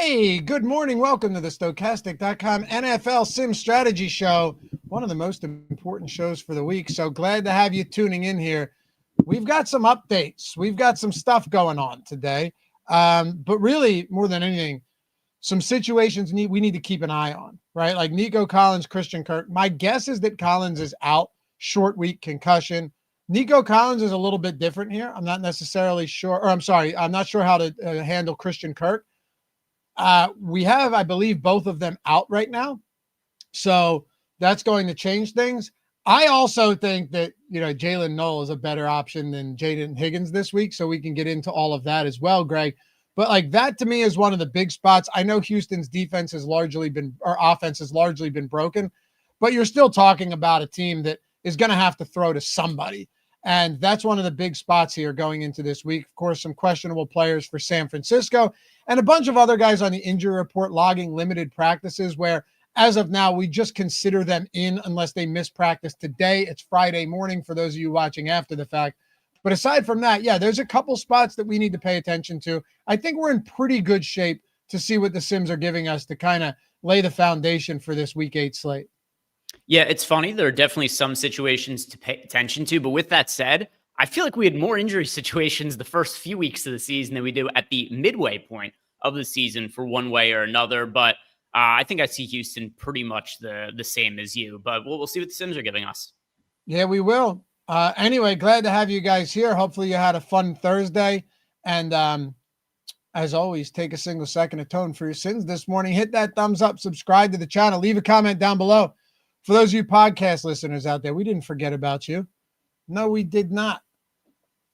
Hey, good morning. Welcome to the Stokastic.com NFL Sim Strategy Show, one of the most important shows for the week. So glad to have you tuning in here. We've got some updates. We've got some stuff going on today. But really, more than anything, some situations we need to keep an eye on, right? Like Nico Collins, Christian Kirk. My guess is that Collins is out, short week concussion. Nico Collins is a little bit different here. I'm not necessarily sure, or I'm not sure how to handle Christian Kirk. We have, I believe, both of them out right now. So that's going to change things. I also think that, Jalen Noel is a better option than Jaden Higgins this week. So we can get into all of that as well, Greg. But like that to me is one of the big spots. I know Houston's offense has largely been broken, but you're still talking about a team that is going to have to throw to somebody. And that's one of the big spots here going into this week. Of course, some questionable players for San Francisco and a bunch of other guys on the injury report logging limited practices where, as of now, we just consider them in unless they miss practice today. It's Friday morning for those of you watching after the fact. But aside from that, yeah, there's a couple spots that we need to pay attention to. I think we're in pretty good shape to see what the Sims are giving us to kind of lay the foundation for this Week 8 slate. Yeah, it's funny. There are definitely some situations to pay attention to. But with that said, I feel like we had more injury situations the first few weeks of the season than we do at the midway point of the season for one way or another. But I think I see Houston pretty much the same as you. But we'll see what the Sims are giving us. Yeah, we will. Anyway, glad to have you guys here. Hopefully you had a fun Thursday. And as always, take a single second to atone for your sins this morning. Hit that thumbs up, subscribe to the channel, leave a comment down below. For those of you podcast listeners out there, we didn't forget about you. No, we did not.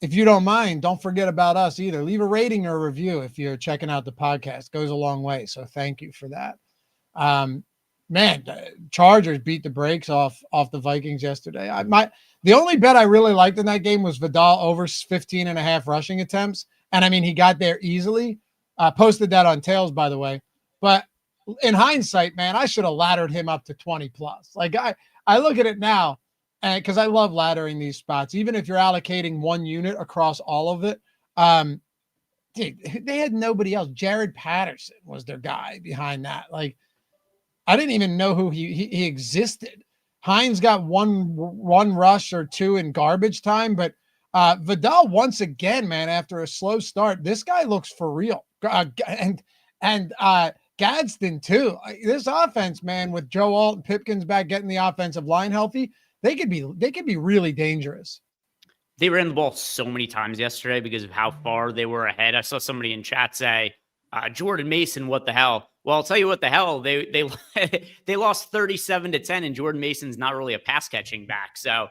If you don't mind, don't forget about us either. Leave a rating or a review if you're checking out the podcast. It goes a long way. So thank you for that. Chargers beat the brakes off the Vikings yesterday. The only bet I really liked in that game was Vidal over 15.5 rushing attempts. And I mean, he got there easily. Posted that on Tails, by the way. But in hindsight, man, I should have laddered him up to 20 plus. Like I look at it now, and because I love laddering these spots, even if you're allocating one unit across all of it. Dude, they had nobody else. Jared Patterson was their guy behind that. Like, I didn't even know who he existed. Hines got one rush or two in garbage time, but Vidal once again, man, after a slow start, this guy looks for real. And Gadsden too. This offense, man, with Joe Alt and Pipkins back getting the offensive line healthy, they could be really dangerous. They ran the ball so many times yesterday because of how far they were ahead. I saw somebody in chat say, Jordan Mason, what the hell? Well, I'll tell you what the hell. They lost 37-10, and Jordan Mason's not really a pass catching back. So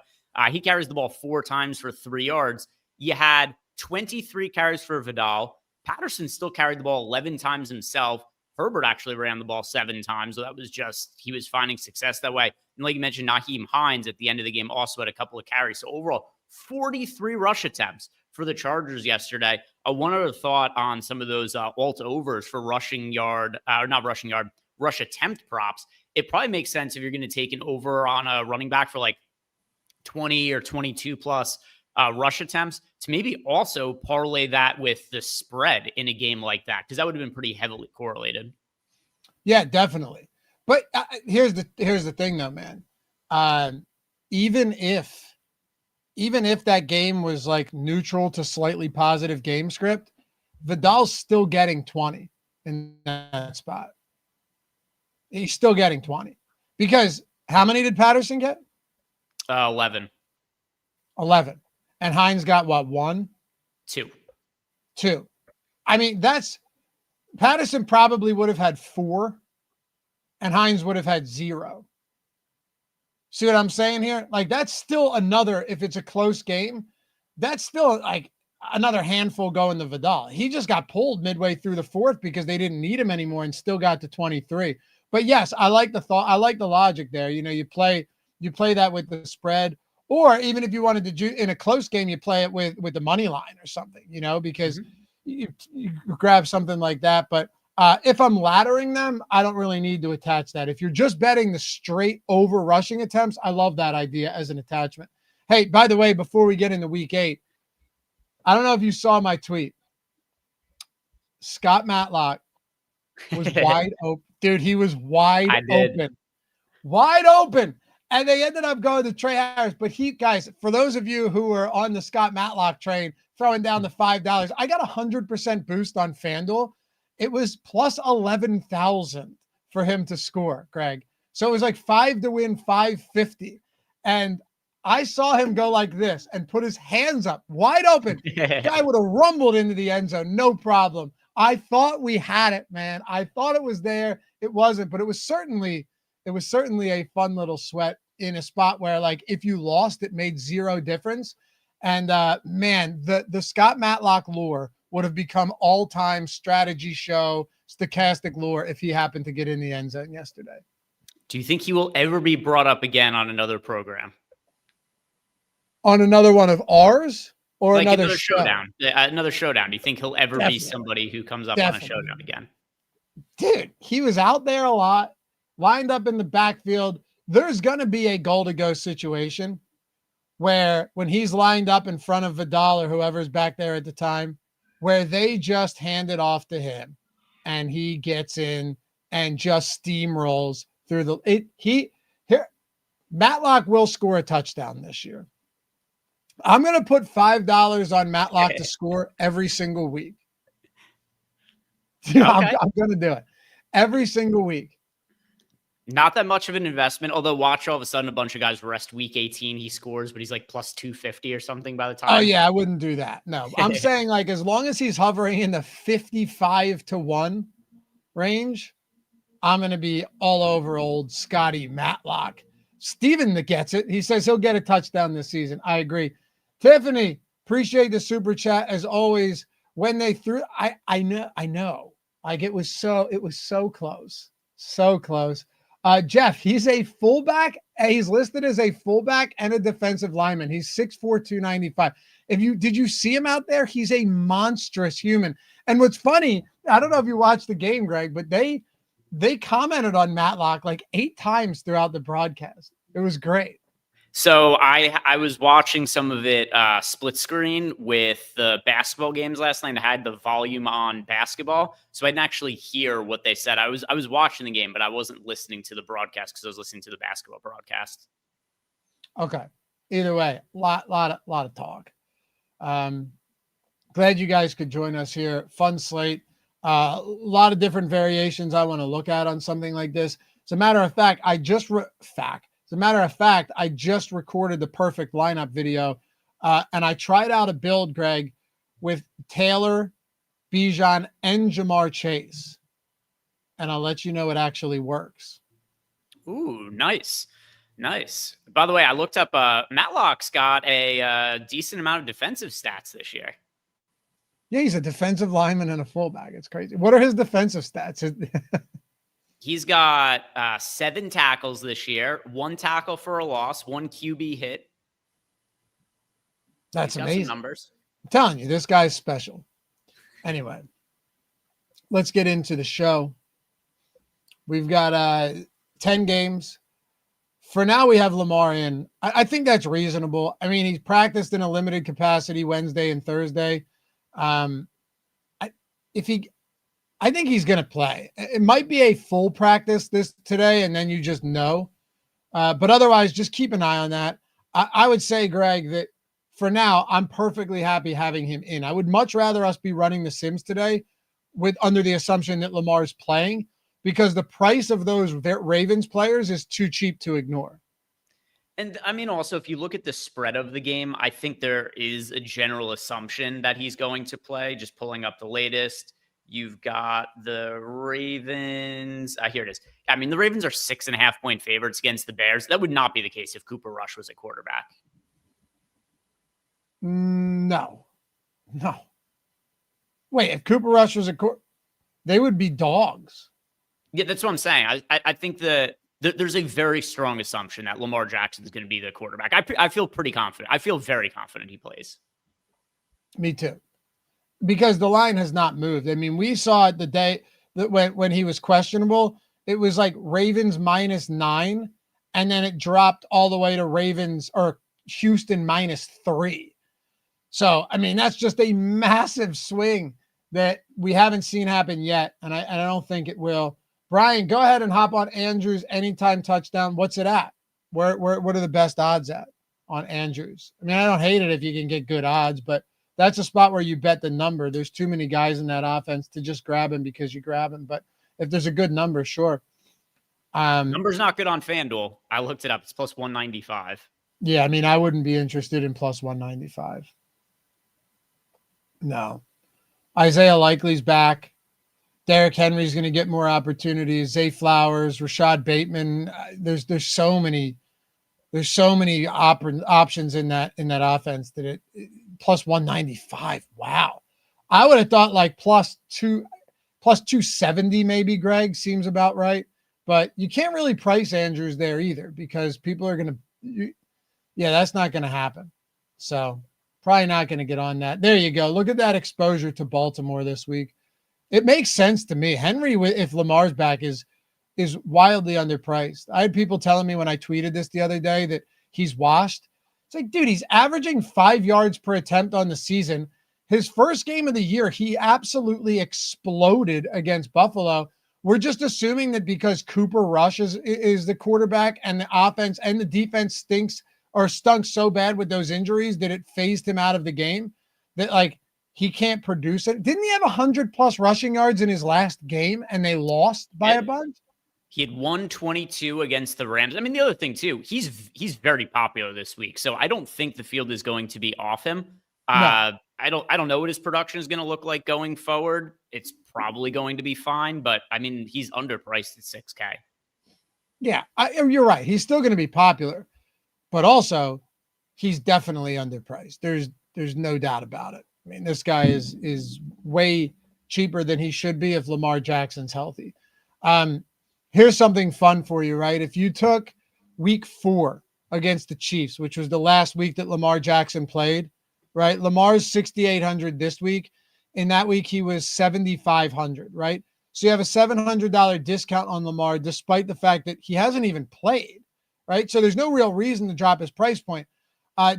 he carries the ball 4 times for 3 yards. You had 23 carries for Vidal. Patterson still carried the ball 11 times himself. Herbert actually ran the ball 7 times. So that was just, he was finding success that way. And like you mentioned, Nyheim Hines at the end of the game also had a couple of carries. So overall, 43 rush attempts for the Chargers yesterday. One other thought on some of those alt overs for rush attempt props. It probably makes sense if you're going to take an over on a running back for like 20 or 22 plus rush attempts to maybe also parlay that with the spread in a game like that, because that would have been pretty heavily correlated. Yeah, definitely. But here's the thing though, man. Even if that game was like neutral to slightly positive game script, Vidal's still getting 20 in that spot. He's still getting 20 because how many did Patterson get? 11. 11. And Hines got what? 1? 2. I mean, Patterson probably would have had 4 and Hines would have had 0. See what I'm saying here? Like that's still another, if it's a close game, that's still like another handful going to Vidal. He just got pulled midway through the 4th because they didn't need him anymore and still got to 23. But yes, I like the thought. I like the logic there. You play that with the spread, or even if you wanted to do in a close game, you play it with the money line or something, because you grab something like that. But if I'm laddering them, I don't really need to attach that. If you're just betting the straight over rushing attempts, I love that idea as an attachment. Hey, by the way, before we get into week 8, I don't know if you saw my tweet. Scott Matlock was wide open. Dude, he was wide I did. open. Wide open. And they ended up going to Trey Harris. But guys, for those of you who are on the Scott Matlock train, throwing down the $5, I got 100% boost on FanDuel. It was plus 11,000 for him to score, Greg. So it was like 5 to win, 550. And I saw him go like this and put his hands up wide open. Guy would have rumbled into the end zone. No problem. I thought we had it, man. I thought it was there. It wasn't, but it was certainly a fun little sweat in a spot where, like, if you lost, it made zero difference. And man, the Scott Matlock lure would have become all-time strategy show, stochastic lure if he happened to get in the end zone yesterday. Do you think he will ever be brought up again on another program? On another one of ours? Or like another showdown? Another showdown. Do you think he'll ever be somebody who comes up on a showdown again? Dude, he was out there a lot, lined up in the backfield. There's going to be a goal-to-go situation where when he's lined up in front of Vidal or whoever's back there at the time, where they just hand it off to him and he gets in and just steamrolls through Matlock will score a touchdown this year. I'm going to put $5 on Matlock to score every single week. Okay. I'm going to do it every single week. Not that much of an investment, although watch all of a sudden a bunch of guys rest week 18. He scores, but he's like plus 250 or something by the time. Oh, yeah, I wouldn't do that. No, I'm saying like as long as he's hovering in the 55-1 range, I'm going to be all over old Scotty Matlock. Steven that gets it. He says he'll get a touchdown this season. I agree. Tiffany, appreciate the super chat as always. When they threw, I know. Like it was so close. So close. Jeff, he's a fullback. He's listed as a fullback and a defensive lineman. He's 6'4", 295. Did you see him out there? He's a monstrous human. And what's funny, I don't know if you watched the game, Greg, but they commented on Matlock like 8 times throughout the broadcast. It was great. So I was watching some of it split screen with the basketball games last night. I had the volume on basketball, so I didn't actually hear what they said. I was watching the game, but I wasn't listening to the broadcast because I was listening to the basketball broadcast. Okay. Either way, lot of talk. Glad you guys could join us here. Fun slate. A lot of different variations I want to look at on something like this. As a matter of fact, I just recorded the perfect lineup video, and I tried out a build, Greg, with Taylor, Bijan, and Jamar Chase, and I'll let you know it actually works. Ooh, nice. By the way, I looked up Matlock's got a decent amount of defensive stats this year. Yeah, he's a defensive lineman and a fullback. It's crazy. What are his defensive stats? He's got 7 tackles this year, 1 tackle for a loss, 1 QB hit. That's amazing. Numbers. I'm telling you, this guy's special. Anyway, let's get into the show. We've got 10 games. For now, we have Lamar in. I think that's reasonable. I mean, he's practiced in a limited capacity Wednesday and Thursday. I think he's going to play. It might be a full practice today, and then you just know. But otherwise, just keep an eye on that. I would say, Greg, that for now, I'm perfectly happy having him in. I would much rather us be running the Sims today under the assumption that Lamar's playing, because the price of those Ravens players is too cheap to ignore. And I mean, also, if you look at the spread of the game, I think there is a general assumption that he's going to play. Just pulling up the latest. You've got the Ravens. Here it is. I mean, the Ravens are 6.5-point favorites against the Bears. That would not be the case if Cooper Rush was a quarterback. No. Wait, if Cooper Rush was they would be dogs. Yeah, that's what I'm saying. I think that there's a very strong assumption that Lamar Jackson is going to be the quarterback. I feel pretty confident. I feel very confident he plays. Me too. Because the line has not moved. I mean, we saw it the day that when he was questionable, it was like Ravens -9, and then it dropped all the way to Houston -3. So, I mean, that's just a massive swing that we haven't seen happen yet, and I don't think it will. Brian, go ahead and hop on Andrews anytime touchdown. What's it at? What are the best odds at on Andrews? I mean, I don't hate it if you can get good odds, but that's a spot where you bet the number. There's too many guys in that offense to just grab him because you grab him. But if there's a good number, sure. Number's not good on FanDuel. I looked it up. It's plus 195. Yeah, I mean, I wouldn't be interested in plus 195. No. Isaiah Likely's back. Derrick Henry's going to get more opportunities. Zay Flowers, Rashad Bateman. There's so many options in that offense that it plus 195. Wow. I would have thought like plus 270 maybe, Greg, seems about right. But you can't really price Andrews there either because people are going to that's not going to happen. So probably not going to get on that. There you go. Look at that exposure to Baltimore this week. It makes sense to me. Henry, if Lamar's back, is wildly underpriced. I had people telling me when I tweeted this the other day that he's washed. It's like, dude, he's averaging 5 yards per attempt on the season. His first game of the year, he absolutely exploded against Buffalo. We're just assuming that because Cooper Rush is the quarterback and the offense and the defense stunk so bad with those injuries that it phased him out of the game that like he can't produce it. Didn't he have 100+ rushing yards in his last game and they lost by a bunch? He had 122 against the Rams. I mean, the other thing too, he's very popular this week, so I don't think the field is going to be off him. No. I don't know what his production is going to look like going forward. It's probably going to be fine, but I mean, he's underpriced at $6K. Yeah, you're right. He's still going to be popular, but also he's definitely underpriced. There's no doubt about it. I mean, this guy is way cheaper than he should be if Lamar Jackson's healthy. Here's something fun for you, right? If you took week 4 against the Chiefs, which was the last week that Lamar Jackson played, right? Lamar's 6,800 this week. In that week, he was 7,500, right? So you have a $700 discount on Lamar, despite the fact that he hasn't even played, right? So there's no real reason to drop his price point.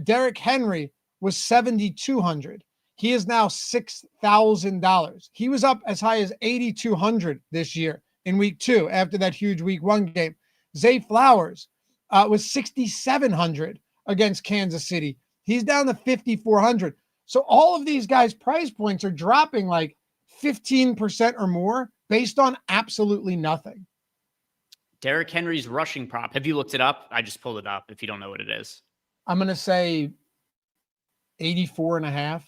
Derrick Henry was 7,200. He is now $6,000. He was up as high as 8,200 this year in week 2 after that huge week 1 game. Zay Flowers was 6,700 against Kansas City. He's down to 5,400. So all of these guys' price points are dropping like 15% or more based on absolutely nothing. Derrick Henry's rushing prop. Have you looked it up? I just pulled it up if you don't know what it is. I'm going to say 84.5.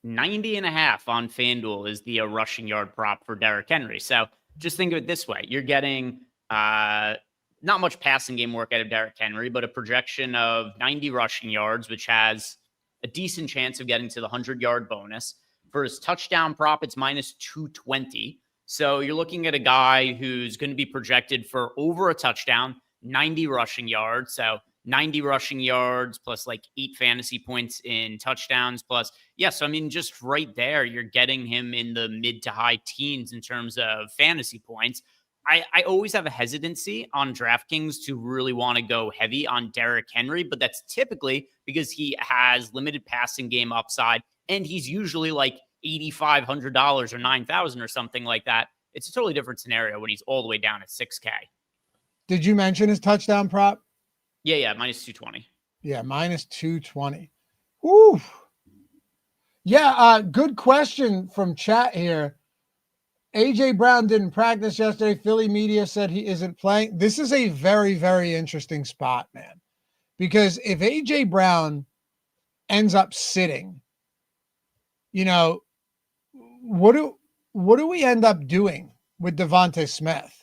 90.5 on FanDuel is the rushing yard prop for Derrick Henry. So just think of it this way. You're getting not much passing game work out of Derrick Henry, but a projection of 90 rushing yards, which has a decent chance of getting to the 100-yard bonus. For his touchdown prop, it's minus 220. So you're looking at a guy who's going to be projected for over a touchdown, 90 rushing yards. So 90 rushing yards plus like 8 fantasy points in touchdowns plus. So I mean, just right there, you're getting him in the mid to high teens in terms of fantasy points. I always have a hesitancy on DraftKings to really want to go heavy on Derrick Henry, but that's typically because he has limited passing game upside and he's usually like $8,500 or $9,000 or something like that. It's a totally different scenario when he's all the way down at 6K. Did you mention his touchdown prop? Yeah, minus 220. Yeah, minus 220. Ooh. Yeah, good question from chat here. A.J. Brown didn't practice yesterday. Philly media said he isn't playing. This is a very, very interesting spot, man. Because if A.J. Brown ends up sitting, what do we end up doing with Devontae Smith?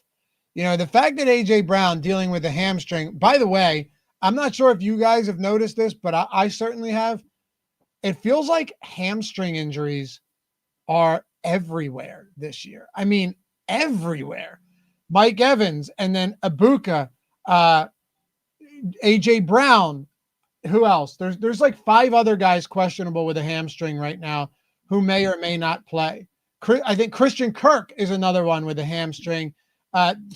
The fact that A.J. Brown dealing with a hamstring, by the way, I'm not sure if you guys have noticed this, but I certainly have. It feels like hamstring injuries are everywhere this year. I mean, everywhere. Mike Evans and then Ibuka, A.J. Brown. Who else? There's like 5 other guys questionable with a hamstring right now who may or may not play. I think Christian Kirk is another one with a hamstring.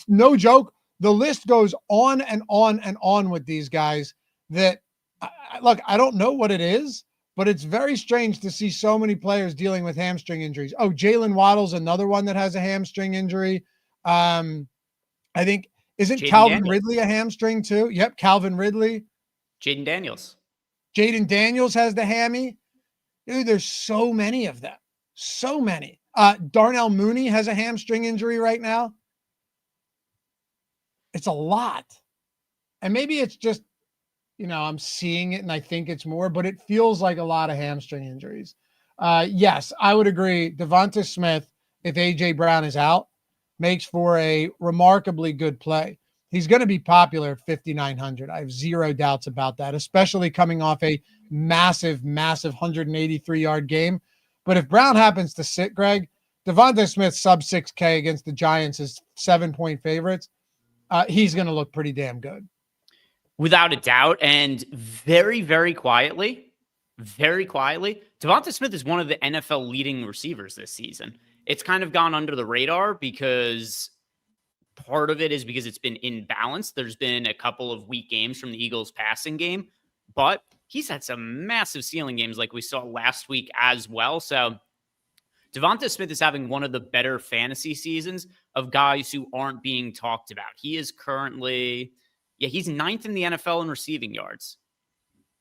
No joke. The list goes on and on and on with these guys that, look, I don't know what it is, but it's very strange to see so many players dealing with hamstring injuries. Oh, Jalen Waddle's another one that has a hamstring injury. I think, isn't Jaden Calvin Daniels. Ridley a hamstring too? Yep, Calvin Ridley. Jaden Daniels. Jaden Daniels has the hammy. Dude, there's so many of them. So many. Darnell Mooney has a hamstring injury right now. It's a lot. And maybe it's just, I'm seeing it and I think it's more, but it feels like a lot of hamstring injuries. Yes, I would agree. Devonta Smith, if A.J. Brown is out, makes for a remarkably good play. He's going to be popular at 5,900. I have zero doubts about that, especially coming off a massive 183-yard game. But if Brown happens to sit, Greg, Devonta Smith sub 6K against the Giants is 7-point favorites. He's going to look pretty damn good. Without a doubt. And very, very quietly, Devonta Smith is one of the NFL leading receivers this season. It's kind of gone under the radar because part of it is because it's been imbalanced. There's been a couple of weak games from the Eagles passing game, but he's had some massive ceiling games like we saw last week as well. So Devonta Smith is having one of the better fantasy seasons of guys who aren't being talked about. He is currently, he's 9th in the NFL in receiving yards.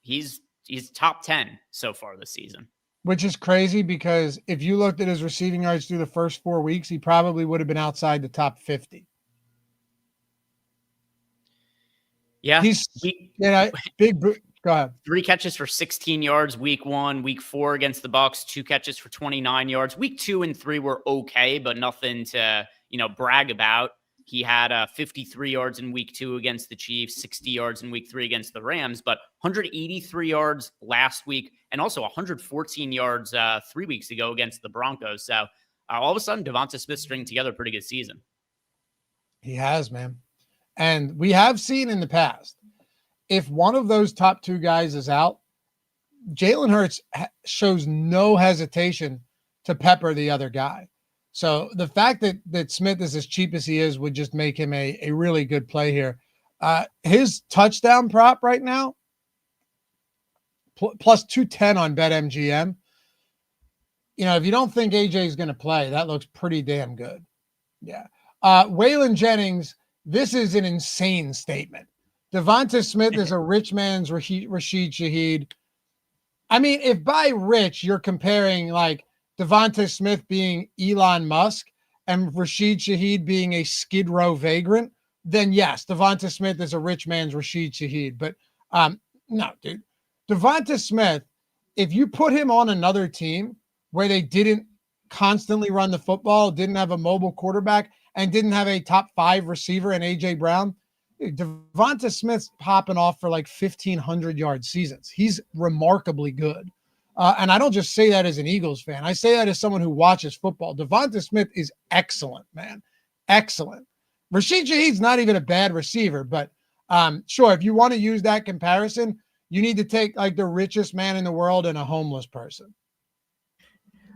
He's top 10 so far this season. Which is crazy because if you looked at his receiving yards through the first 4 weeks, he probably would have been outside the top 50. Yeah. He's big. Go ahead. 3 catches for 16 yards week 1, week 4 against the Bucs, 2 catches for 29 yards. Week 2 and 3 were okay, but nothing to, brag about. He had 53 yards in week 2 against the Chiefs, 60 yards in week 3 against the Rams, but 183 yards last week and also 114 yards 3 weeks ago against the Broncos. So all of a sudden, Devonta Smith stringing together a pretty good season. He has, man. And we have seen in the past, if one of those top 2 guys is out, Jalen Hurts shows no hesitation to pepper the other guy. So the fact that Smith is as cheap as he is would just make him a really good play here. His touchdown prop right now, plus 210 on BetMGM. If you don't think AJ is going to play, that looks pretty damn good. Yeah. Waylon Jennings, this is an insane statement. Devonta Smith is a rich man's Rashid Shaheed. I mean, if by rich you're comparing like Devonta Smith being Elon Musk and Rashid Shaheed being a Skid Row vagrant, then yes, Devonta Smith is a rich man's Rashid Shaheed. But no, dude. Devonta Smith, if you put him on another team where they didn't constantly run the football, didn't have a mobile quarterback, and didn't have a top 5 receiver in A.J. Brown, Devonta Smith's popping off for like 1,500-yard seasons. He's remarkably good. And I don't just say that as an Eagles fan. I say that as someone who watches football. Devonta Smith is excellent, man. Excellent. Rashid Shaheed's not even a bad receiver, but sure, if you want to use that comparison, you need to take like the richest man in the world and a homeless person.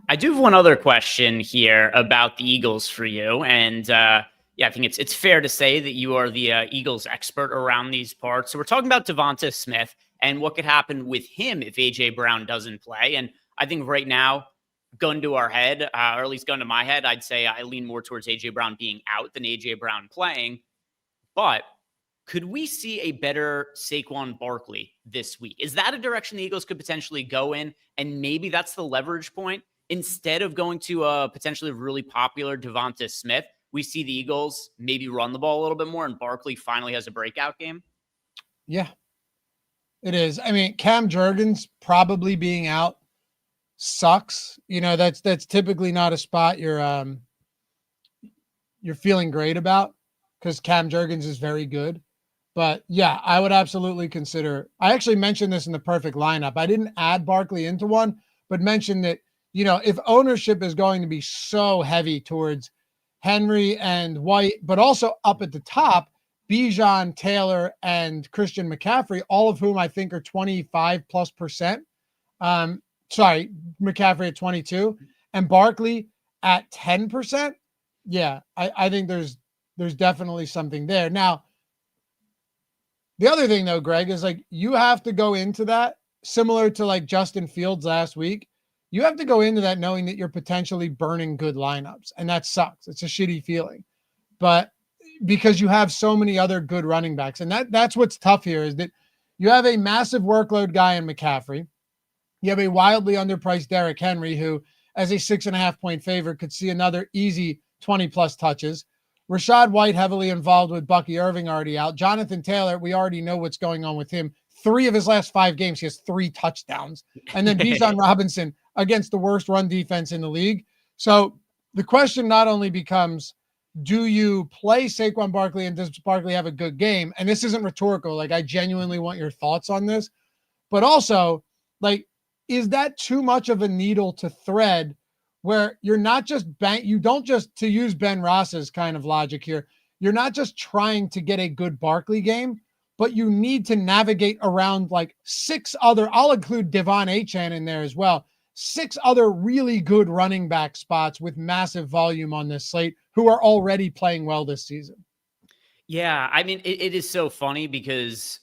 I do have one other question here about the Eagles for you. And I think it's fair to say that you are the Eagles expert around these parts. So we're talking about Devonta Smith and what could happen with him if A.J. Brown doesn't play. And I think right now, gun to our head, or at least gun to my head, I'd say I lean more towards A.J. Brown being out than A.J. Brown playing. But could we see a better Saquon Barkley this week? Is that a direction the Eagles could potentially go in? And maybe that's the leverage point. Instead of going to a potentially really popular Devonta Smith, we see the Eagles maybe run the ball a little bit more and Barkley finally has a breakout game. Yeah, it is. I mean, Cam Jurgens probably being out sucks. That's typically not a spot you're feeling great about because Cam Jurgens is very good. But yeah, I would absolutely consider. I actually mentioned this in the perfect lineup. I didn't add Barkley into one, but mentioned that, if ownership is going to be so heavy towards Henry and White, but also up at the top, Bijan, Taylor, and Christian McCaffrey, all of whom I think are 25+%. McCaffrey at 22 and Barkley at 10%. Yeah, I think there's definitely something there. Now, the other thing though, Greg, is like you have to go into that similar to like Justin Fields last week, you have to go into that knowing that you're potentially burning good lineups. And that sucks. It's a shitty feeling. But because you have so many other good running backs. And that's what's tough here is that you have a massive workload guy in McCaffrey. You have a wildly underpriced Derrick Henry, who, as a 6.5-point favorite, could see another easy 20-plus touches. Rashad White heavily involved with Bucky Irving already out. Jonathan Taylor, we already know what's going on with him. 3 of his last 5 games, he has 3 touchdowns. And then Bijan Robinson against the worst run defense in the league. So the question not only becomes, do you play Saquon Barkley and does Barkley have a good game? And this isn't rhetorical. Like, I genuinely want your thoughts on this. But also, like, is that too much of a needle to thread where you're not just you don't just, to use Ben Ross's kind of logic here, you're not just trying to get a good Barkley game, but you need to navigate around like 6 other, I'll include Devon Achane in there as well, 6 other really good running back spots with massive volume on this slate who are already playing well this season. Yeah, I mean, it is so funny because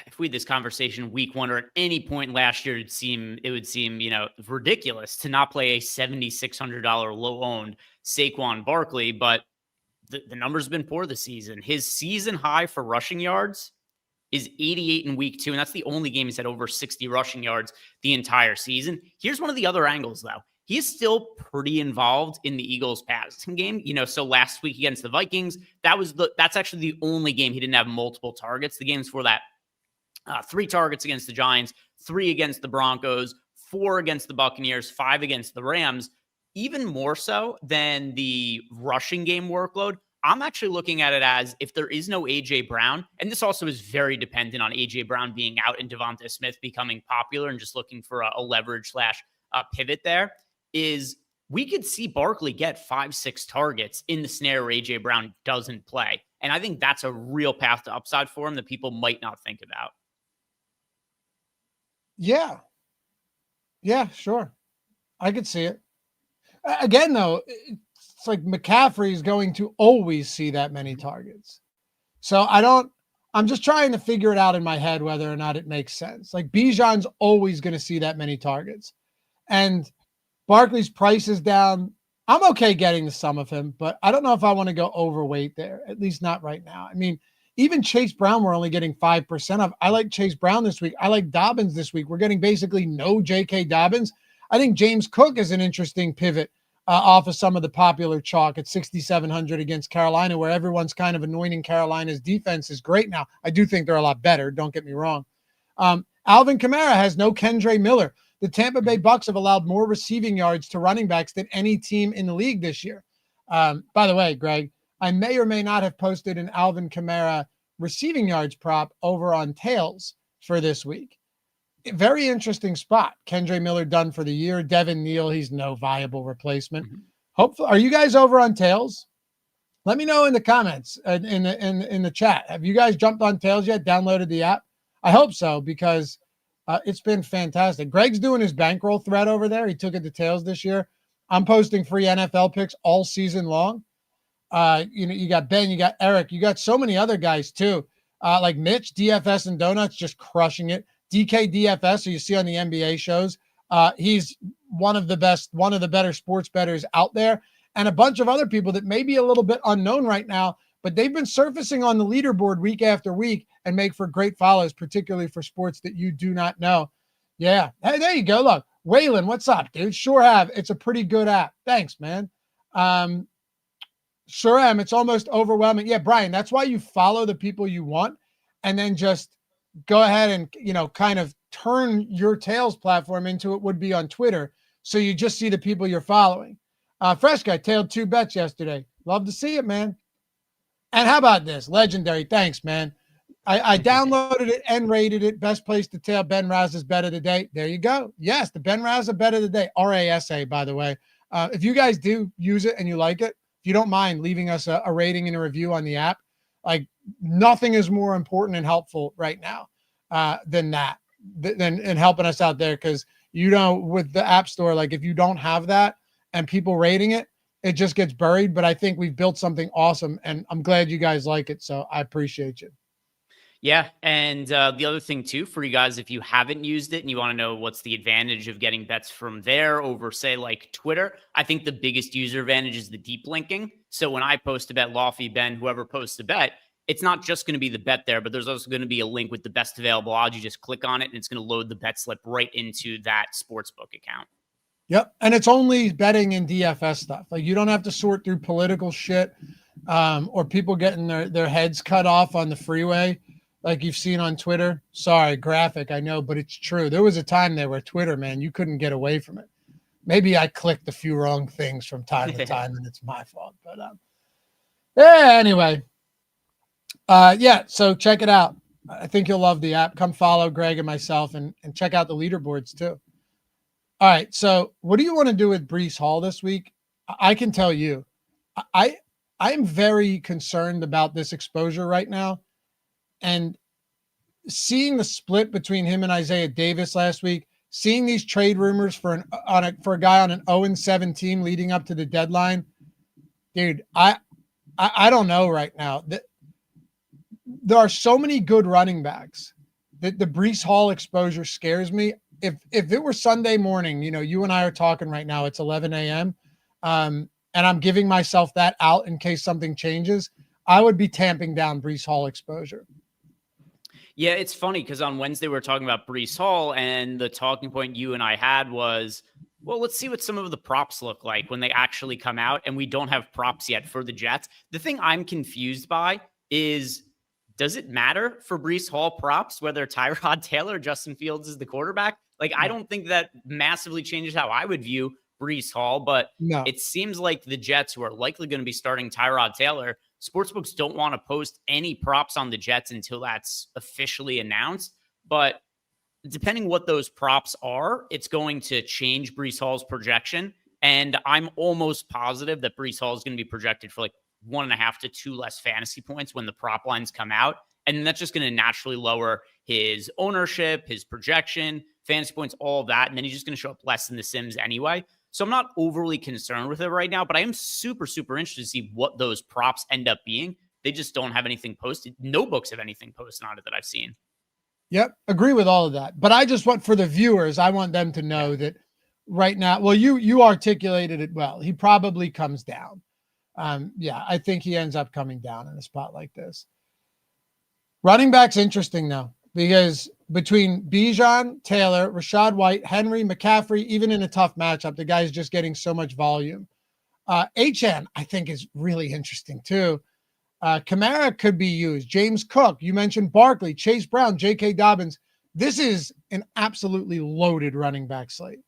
if we had this conversation week 1 or at any point last year, it would seem, ridiculous to not play a $7,600 low owned Saquon Barkley, but the number's been poor this season. His season high for rushing yards is 88 in week 2. And that's the only game he's had over 60 rushing yards the entire season. Here's one of the other angles though. He is still pretty involved in the Eagles passing game. So last week against the Vikings, that's actually the only game he didn't have multiple targets. The games for that, 3 targets against the Giants, 3 against the Broncos, 4 against the Buccaneers, 5 against the Rams. Even more so than the rushing game workload, I'm actually looking at it as if there is no A.J. Brown, and this also is very dependent on A.J. Brown being out and Devonta Smith becoming popular and just looking for a leverage / pivot there, is we could see Barkley get 5-6 targets in the scenario where A.J. Brown doesn't play. And I think that's a real path to upside for him that people might not think about. Yeah. Yeah, sure. I could see it. Again, though, it's like McCaffrey is going to always see that many targets. So I'm just trying to figure it out in my head whether or not it makes sense. Like Bijan's always going to see that many targets. And Barkley's price is down. I'm okay getting the sum of him, but I don't know if I want to go overweight there, at least not right now. I mean, even Chase Brown, we're only getting 5% of. I like Chase Brown this week. I like Dobbins this week. We're getting basically no J.K. Dobbins. I think James Cook is an interesting pivot off of some of the popular chalk at 6,700 against Carolina, where everyone's kind of anointing Carolina's defense is great now. I do think they're a lot better. Don't get me wrong. Alvin Kamara has no Kendre Miller. The Tampa Bay Bucks have allowed more receiving yards to running backs than any team in the league this year. By the way, Greg, I may or may not have posted an Alvin Kamara receiving yards prop over on Tails for this week. Very interesting spot. Kendre Miller done for the year. Devin Neal, he's no viable replacement. Hopefully, are you guys over on Tails? Let me know in the comments in the chat. Have you guys jumped on Tails yet? Downloaded the app? I hope so because it's been fantastic. Greg's doing his bankroll thread over there. He took it to Tails this year. I'm posting free NFL picks all season long. You got Ben, you got Eric, you got so many other guys too. Like Mitch, DFS and Donuts, just crushing it. DK DFS, who you see on the NBA shows. He's one of the better sports bettors out there. And a bunch of other people that may be a little bit unknown right now, but they've been surfacing on the leaderboard week after week and make for great follows, particularly for sports that you do not know. Yeah. Hey, there you go. Look, Waylon, what's up, dude? Sure have. It's a pretty good app. Thanks, man. Sure am. It's almost overwhelming. Yeah, Brian, that's why you follow the people you want and then just go ahead and, kind of turn your Tails platform into it would be on Twitter. So you just see the people you're following. Fresh Guy tailed 2 bets yesterday. Love to see it, man. And how about this? Legendary. Thanks, man. I downloaded it and rated it. Best place to tail Ben Raza's bet of the day. There you go. Yes, the Ben Raza bet of the day. RASA, by the way. If you guys do use it and you like it, if you don't mind leaving us a rating and a review on the app, like nothing is more important and helpful right now than that, than helping us out there. Because, with the App Store, like if you don't have that and people rating it, it just gets buried. But I think we've built something awesome and I'm glad you guys like it. So I appreciate you. Yeah. And the other thing, too, for you guys, if you haven't used it and you want to know what's the advantage of getting bets from there over, say, like Twitter, I think the biggest user advantage is the deep linking. So when I post a bet, Loughy, Ben, whoever posts a bet, it's not just going to be the bet there, but there's also going to be a link with the best available odds. You just click on it and it's going to load the bet slip right into that Sportsbook account. Yep. And it's only betting in DFS stuff. Like you don't have to sort through political shit or people getting their heads cut off on the freeway like you've seen on Twitter. Sorry, graphic, I know, but it's true. There was a time there where Twitter, man, you couldn't get away from it. Maybe I clicked a few wrong things from time to time and it's my fault. But yeah, anyway. Yeah, so check it out. I think you'll love the app. Come follow Greg and myself and check out the leaderboards too. All right, so what do you want to do with Breece Hall this week? I can tell you, I'm very concerned about this exposure right now. And seeing the split between him and Isaiah Davis last week, seeing these trade rumors for a guy on an 0-7 team leading up to the deadline, dude, I don't know right now. There are so many good running backs that the Breece Hall exposure scares me. If it were Sunday morning, you and I are talking right now, it's 11 a.m. And I'm giving myself that out in case something changes, I would be tamping down Breece Hall exposure. Yeah, it's funny because on Wednesday we were talking about Breece Hall, and the talking point you and I had was, well, let's see what some of the props look like when they actually come out, and we don't have props yet for the Jets. The thing I'm confused by is, does it matter for Breece Hall props whether Tyrod Taylor or Justin Fields is the quarterback? Like, I don't think that massively changes how I would view Breece Hall, but it seems like the Jets, who are likely going to be starting Tyrod Taylor, sportsbooks don't want to post any props on the Jets until that's officially announced. But depending what those props are, it's going to change Breece Hall's projection. And I'm almost positive that Breece Hall is going to be projected for like 1.5 to 2 less fantasy points when the prop lines come out. And that's just going to naturally lower his ownership, his projection, fantasy points, all of that. And then he's just going to show up less in the Sims anyway. So I'm not overly concerned with it right now, but I am super, super interested to see what those props end up being. They just don't have anything posted. No books have anything posted on it that I've seen. Yep. Agree with all of that. But I just want, for the viewers, I want them to know that right now, well, you articulated it well. He probably comes down. I think he ends up coming down in a spot like this. Running back's interesting though, because between Bijan, Taylor, Rashad White, Henry, McCaffrey, even in a tough matchup, the guy's just getting so much volume. HN, I think, is really interesting too. Kamara could be used. James Cook, you mentioned Barkley, Chase Brown, J.K. Dobbins. This is an absolutely loaded running back slate.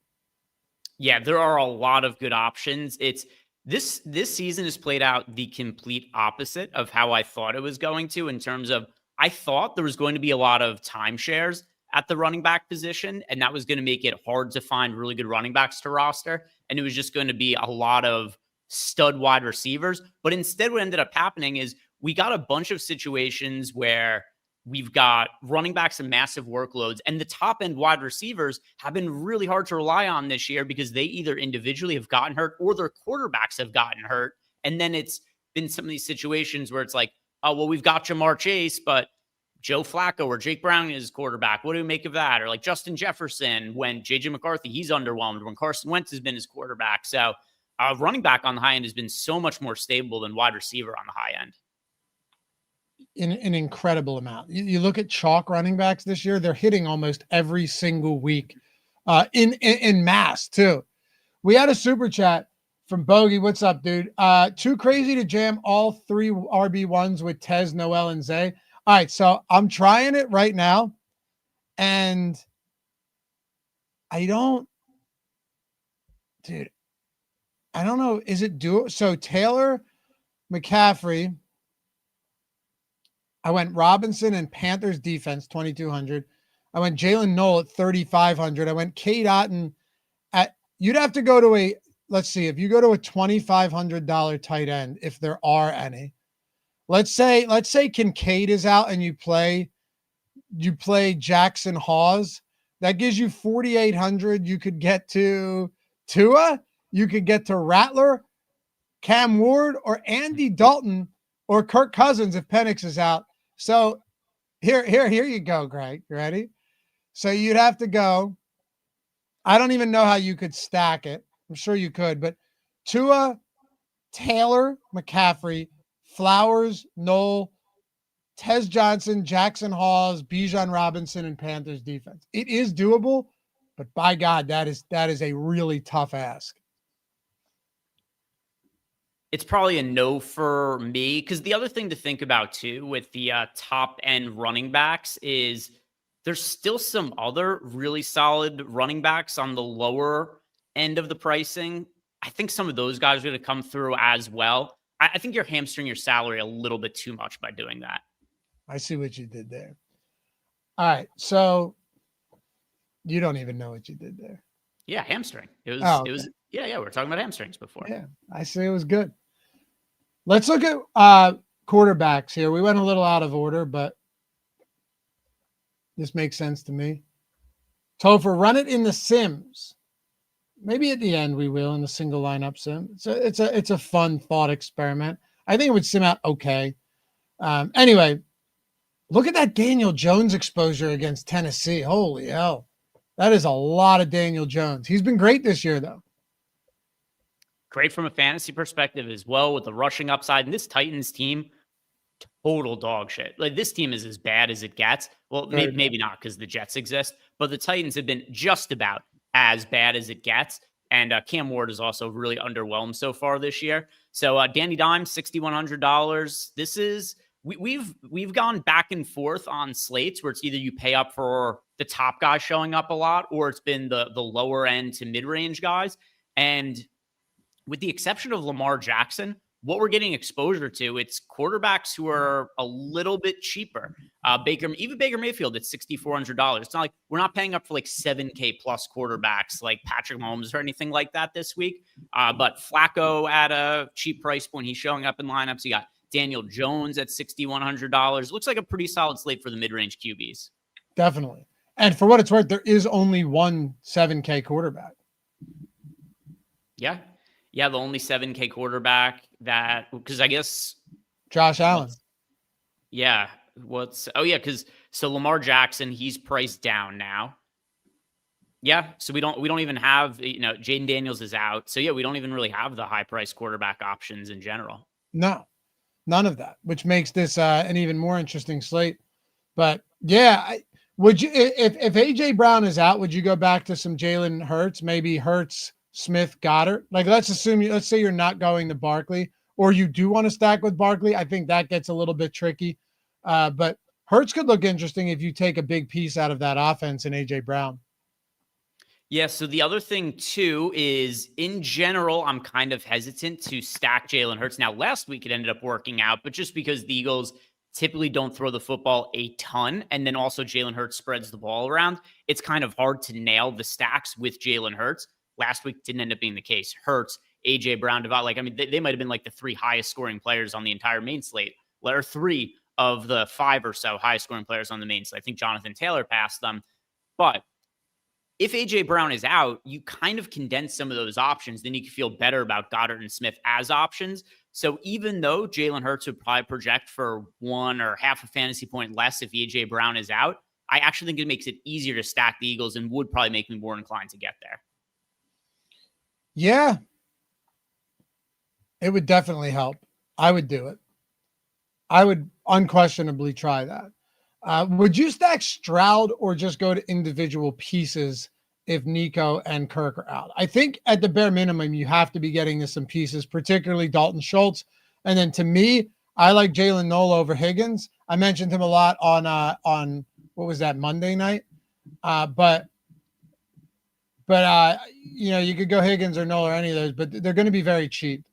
Yeah, there are a lot of good options. It's this season has played out the complete opposite of how I thought it was going to, in terms of, I thought there was going to be a lot of timeshares at the running back position, and that was going to make it hard to find really good running backs to roster. And it was just going to be a lot of stud wide receivers. But instead, what ended up happening is we got a bunch of situations where we've got running backs and massive workloads, and the top end wide receivers have been really hard to rely on this year because they either individually have gotten hurt or their quarterbacks have gotten hurt. And then it's been some of these situations where it's like, oh, well, we've got Jamar Chase, but Joe Flacco or Jake Brown is quarterback. What do we make of that? Or like Justin Jefferson, when JJ McCarthy, he's underwhelmed, when Carson Wentz has been his quarterback. So running back on the high end has been so much more stable than wide receiver on the high end. In an incredible amount. You look at chalk running backs this year, they're hitting almost every single week in mass too. We had a super chat from Bogey. What's up, dude? Too crazy to jam all 3 RB1s with Tez, Noel, and Zay. All right, so I'm trying it right now, and I don't know. Is it duo? So Taylor, McCaffrey, I went Robinson and Panthers defense, 2,200. I went Jalen Noel at 3,500. I went Cade Otton at, you'd have to go to let's see, if you go to a $2,500 tight end, if there are any, let's say Kincaid is out and you play Jackson Hawes, that gives you 4,800. You could get to Tua, you could get to Rattler, Cam Ward, or Andy Dalton, or Kirk Cousins if Penix is out. So Here you go, Greg. You ready? So you'd have to go. I don't even know how you could stack it. I'm sure you could, but Tua, Taylor, McCaffrey, Flowers, Knoll, Tez Johnson, Jackson Halls, Bijan Robinson, and Panthers defense. It is doable, but by God, that is a really tough ask. It's probably a no for me, because the other thing to think about too with the top end running backs is there's still some other really solid running backs on the lower end of the pricing. I think some of those guys are going to come through as well. I think you're hamstring your salary a little bit too much by doing that. I see what you did there. All right, so you don't even know what you did there. Yeah, hamstring. It was. Oh, okay. It was. Yeah, we were talking about hamstrings before. Yeah, I see. It was good. Let's look at quarterbacks here. We went a little out of order, but this makes sense to me. Topher, run it in the Sims. Maybe at the end we will in the single lineup sim. It's a fun thought experiment. I think it would sim out okay. Anyway, look at that Daniel Jones exposure against Tennessee. Holy hell. That is a lot of Daniel Jones. He's been great this year, though. Great from a fantasy perspective as well with the rushing upside. And this Titans team, total dog shit. Like, this team is as bad as it gets. Well, maybe not because the Jets exist, but the Titans have been just about as bad as it gets. And Cam Ward is also really underwhelmed so far this year. So Danny Dimes, $6,100. This is we've gone back and forth on slates where it's either you pay up for the top guys showing up a lot, or it's been the lower end to mid range guys. And with the exception of Lamar Jackson, what we're getting exposure to, it's quarterbacks who are a little bit cheaper. Baker Mayfield at $6,400. It's not like we're not paying up for like 7K plus quarterbacks like Patrick Mahomes or anything like that this week. But Flacco at a cheap price point, he's showing up in lineups. You got Daniel Jones at $6,100. Looks like a pretty solid slate for the mid-range QBs. Definitely. And for what it's worth, there is only one 7K quarterback. Yeah, the only 7K quarterback because I guess Josh Allen. Because Lamar Jackson, he's priced down now. Yeah, so we don't even have, Jaden Daniels is out. So yeah, we don't even really have the high price quarterback options in general. No, none of that, which makes this an even more interesting slate. But yeah, would you, if AJ Brown is out, would you go back to some Jalen Hurts, maybe Hurts, Smith, Goddard? Like, let's say you're not going to Barkley, or you do want to stack with Barkley. I think that gets a little bit tricky. But Hurts could look interesting if you take a big piece out of that offense in AJ Brown. Yeah, so the other thing too is, in general, I'm kind of hesitant to stack Jalen Hurts. Now, last week it ended up working out, but just because the Eagles typically don't throw the football a ton, and then also Jalen Hurts spreads the ball around, it's kind of hard to nail the stacks with Jalen Hurts. Last week didn't end up being the case. Hurts, AJ Brown, they might have been like the three highest scoring players on the entire main slate, or three of the five or so highest scoring players on the main slate. I think Jonathan Taylor passed them. But if AJ Brown is out, you kind of condense some of those options. Then you can feel better about Goddard and Smith as options. So even though Jalen Hurts would probably project for 1 or half a fantasy point less if AJ Brown is out, I actually think it makes it easier to stack the Eagles and would probably make me more inclined to get there. Yeah, it would definitely help. I would do it. I would unquestionably try that. Would you stack Stroud or just go to individual pieces if Nico and Kirk are out? I think at the bare minimum, you have to be getting to some pieces, particularly Dalton Schultz. And then to me, I like Jalen Noel over Higgins. I mentioned him a lot on what was that, Monday night? But you could go Higgins or Noel or any of those, but they're going to be very cheap.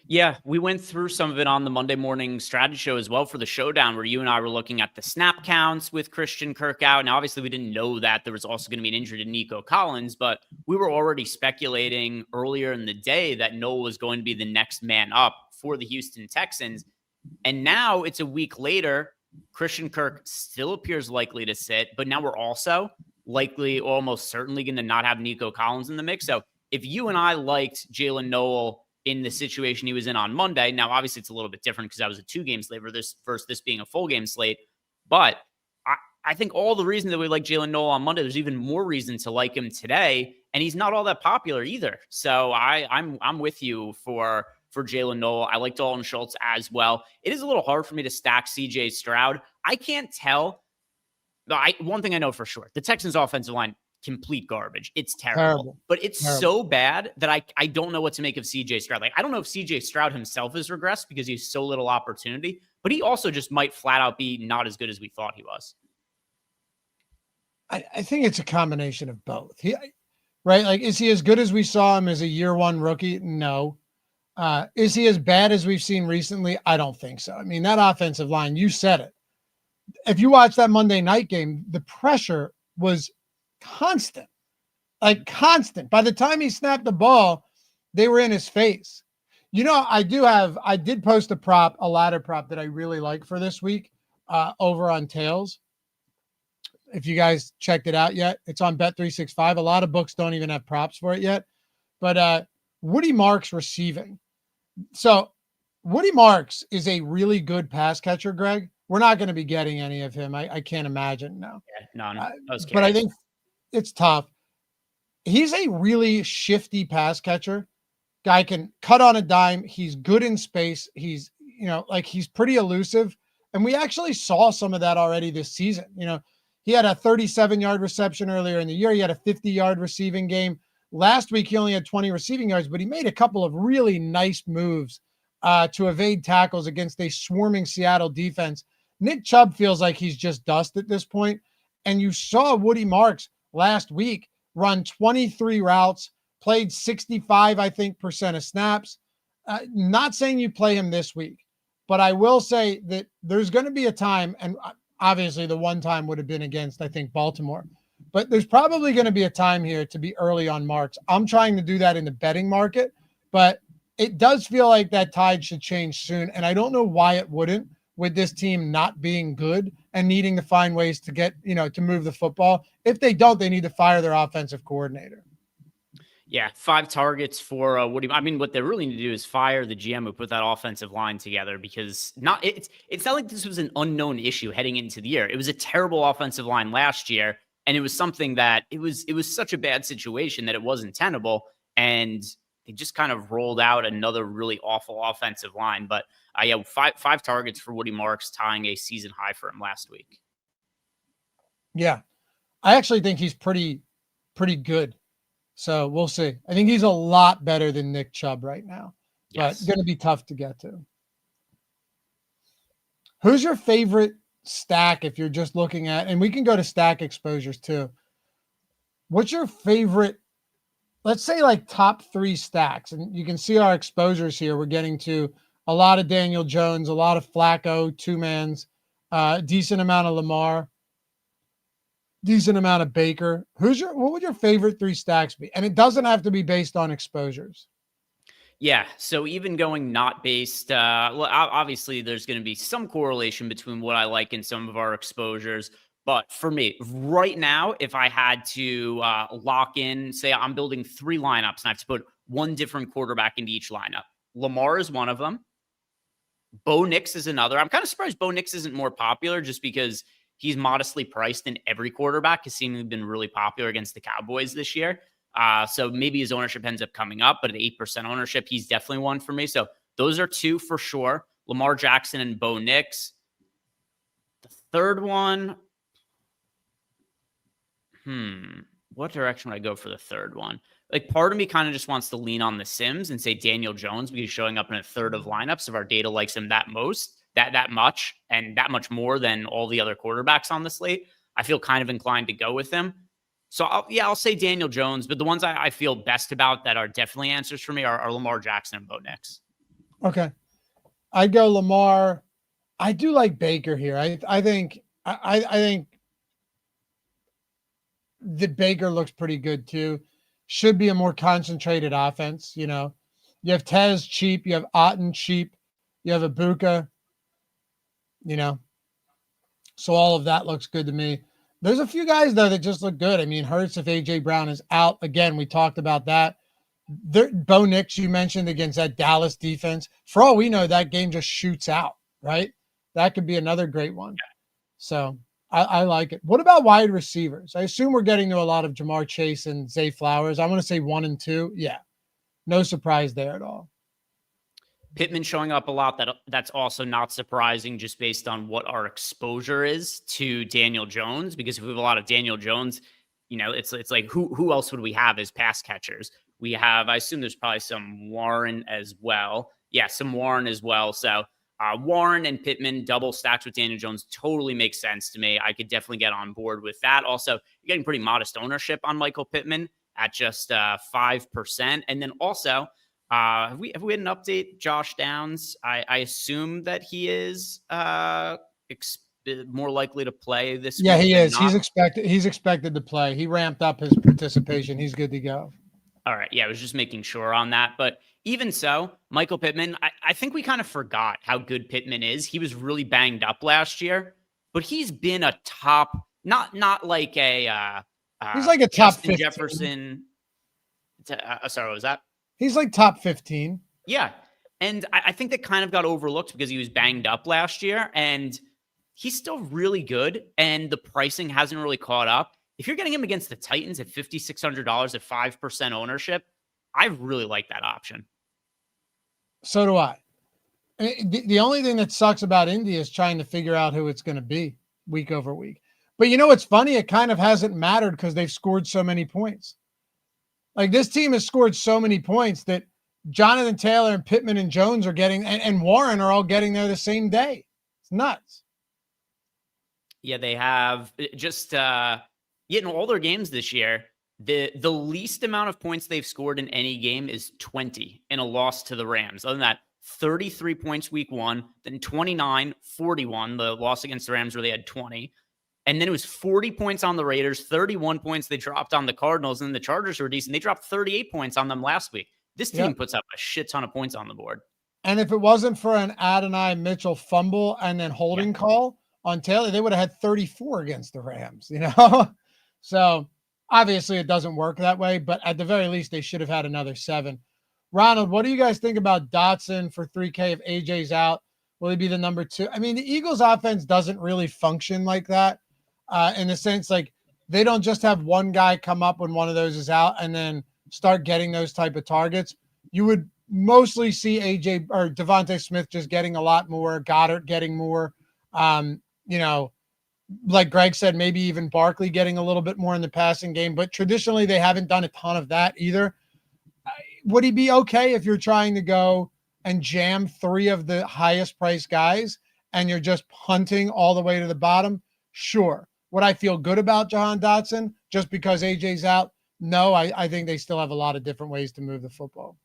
Yeah, we went through some of it on the Monday morning strategy show as well for the showdown, where you and I were looking at the snap counts with Christian Kirk out. Now, obviously, we didn't know that there was also going to be an injury to Nico Collins, but we were already speculating earlier in the day that Noel was going to be the next man up for the Houston Texans. And now it's a week later. Christian Kirk still appears likely to sit, but now we're also likely, almost certainly, going to not have Nico Collins in the mix. So if you and I liked Jalen Noel in the situation he was in on Monday, now obviously it's a little bit different because that was a 2-game slate versus this being a full game slate, But I think all the reasons that we like Jalen Noel on Monday, there's even more reason to like him today. And he's not all that popular either. So I'm with you for Jalen Noel. I like Dalton Schultz as well. It is a little hard for me to stack CJ Stroud. I can't tell. One thing I know for sure, the Texans offensive line, complete garbage. It's terrible. But it's so bad that I don't know what to make of CJ Stroud. Like, I don't know if CJ Stroud himself has regressed because he has so little opportunity, but he also just might flat out be not as good as we thought he was. I think it's a combination of both. Right? Like, is he as good as we saw him as a year one rookie? No. Is he as bad as we've seen recently? I don't think so. I mean, that offensive line, you said it. If you watch that Monday night game, the pressure was constant, like constant. By the time he snapped the ball, they were in his face. You know, I did post a ladder prop that I really like for this week over on Tails. If you guys checked it out yet, it's on Bet365. A lot of books don't even have props for it yet, but Woody Marks receiving. So Woody Marks is a really good pass catcher, Greg. We're not going to be getting any of him. I can't imagine now. Yeah, no. But I think it's tough. He's a really shifty pass catcher. Guy can cut on a dime. He's good in space. He's pretty elusive. And we actually saw some of that already this season. You know, he had a 37-yard reception earlier in the year. He had a 50-yard receiving game. Last week, he only had 20 receiving yards, but he made a couple of really nice moves to evade tackles against a swarming Seattle defense. Nick Chubb feels like he's just dust at this point. And you saw Woody Marks last week run 23 routes, played 65, I think, % of snaps. Not saying you play him this week, but I will say that there's going to be a time, and obviously the one time would have been against, I think, Baltimore. But there's probably going to be a time here to be early on Marks. I'm trying to do that in the betting market, but it does feel like that tide should change soon. And I don't know why it wouldn't, with this team not being good and needing to find ways to get, to move the football. If they don't, they need to fire their offensive coordinator. Yeah, 5 targets for Woody. I mean, what they really need to do is fire the GM who put that offensive line together, because it's not like this was an unknown issue heading into the year. It was a terrible offensive line last year, and it was something that it was such a bad situation that it wasn't tenable, and they just kind of rolled out another really awful offensive line. But yeah, five targets for Woody Marks, tying a season high for him last week. Yeah, I actually think he's pretty good. So we'll see. I think he's a lot better than Nick Chubb right now, but going to be tough to get to. Who's your favorite stack if you're just looking at, and we can go to stack exposures too. What's your favorite, let's say like top 3 stacks? And you can see our exposures here. We're getting to a lot of Daniel Jones, a lot of Flacco, 2-mans, decent amount of Lamar, decent amount of Baker. What would your favorite 3 stacks be? And it doesn't have to be based on exposures. Yeah. So even going not based, well, obviously there's going to be some correlation between what I like and some of our exposures. But for me right now, if I had to lock in, say I'm building 3 lineups and I have to put one different quarterback into each lineup, Lamar is one of them. Bo Nix is another. I'm kind of surprised Bo Nix isn't more popular, just because he's modestly priced and every quarterback has seemingly been really popular against the Cowboys this year. So maybe his ownership ends up coming up, but at 8% ownership, he's definitely one for me. So those are 2 for sure. Lamar Jackson and Bo Nix. The third one, what direction would I go for the third one? Like, part of me kind of just wants to lean on the Sims and say Daniel Jones, because he's showing up in a third of lineups if our data likes him that much and that much more than all the other quarterbacks on the slate. I feel kind of inclined to go with him. So I'll say Daniel Jones, but the ones I feel best about that are definitely answers for me are Lamar Jackson and Bo Nix. Okay. I'd go Lamar. I do like Baker here. I think the Baker looks pretty good too. Should be a more concentrated offense. You have Tez cheap, you have Otten cheap, you have Ibuka, so all of that looks good to me. There's a few guys though that just look good. I mean, Hurts if AJ Brown is out again. We talked about that. Bo Nix, you mentioned, against that Dallas defense. For all we know, that game just shoots out, right? That could be another great one. So I like it. What about wide receivers? I assume we're getting to a lot of Jamar Chase and Zay Flowers. I'm going to say 1 and 2. Yeah. No surprise there at all. Pittman showing up a lot. That's also not surprising just based on what our exposure is to Daniel Jones, because if we have a lot of Daniel Jones, it's like who else would we have as pass catchers? We have, I assume there's probably some Warren as well. Yeah, some Warren as well. So Warren and Pittman double stacked with Daniel Jones totally makes sense to me. I could definitely get on board with that. Also, you're getting pretty modest ownership on Michael Pittman at just 5%. And then also, have we had an update? Josh Downs, I assume that he is more likely to play this Yeah, week. he is. Not. He's expected to play. He ramped up his participation. He's good to go. All right. Yeah, I was just making sure on that. But even so, Michael Pittman, I think we kind of forgot how good Pittman is. He was really banged up last year, but he's been a top, not like a he's like a top Justin 15. Jefferson. Sorry, what was that? He's like top 15. Yeah. And I think that kind of got overlooked because he was banged up last year, and he's still really good, and the pricing hasn't really caught up. If you're getting him against the Titans at $5,600 at 5% ownership, I really like that option. So do I. The only thing that sucks about Indy is trying to figure out who it's going to be week over week. But you know what's funny? It kind of hasn't mattered because they've scored so many points. Like, this team has scored so many points that Jonathan Taylor and Pittman and Jones are getting, and Warren are all getting there the same day. It's nuts. Yeah, they have just in all their games this year, the least amount of points they've scored in any game is 20 in a loss to the Rams. Other than that, 33 points week 1, then 29, 41, the loss against the Rams where they had 20. And then it was 40 points on the Raiders, 31 points they dropped on the Cardinals, and then the Chargers were decent. They dropped 38 points on them last week. This team puts up a shit ton of points on the board. And if it wasn't for an Adonai Mitchell fumble and then holding call on Taylor, they would have had 34 against the Rams, So obviously it doesn't work that way, but at the very least, they should have had another 7. Ronald, what do you guys think about Dotson for 3K if AJ's out? Will he be the number 2? I mean, the Eagles offense doesn't really function like that in the sense, like, they don't just have one guy come up when one of those is out and then start getting those type of targets. You would mostly see AJ or Devontae Smith just getting a lot more, Goddard getting more, like Greg said, maybe even Barkley getting a little bit more in the passing game, but traditionally they haven't done a ton of that either. Would he be okay if you're trying to go and jam 3 of the highest priced guys and you're just punting all the way to the bottom? Sure. Would I feel good about Jahan Dotson just because AJ's out? No, I think they still have a lot of different ways to move the football.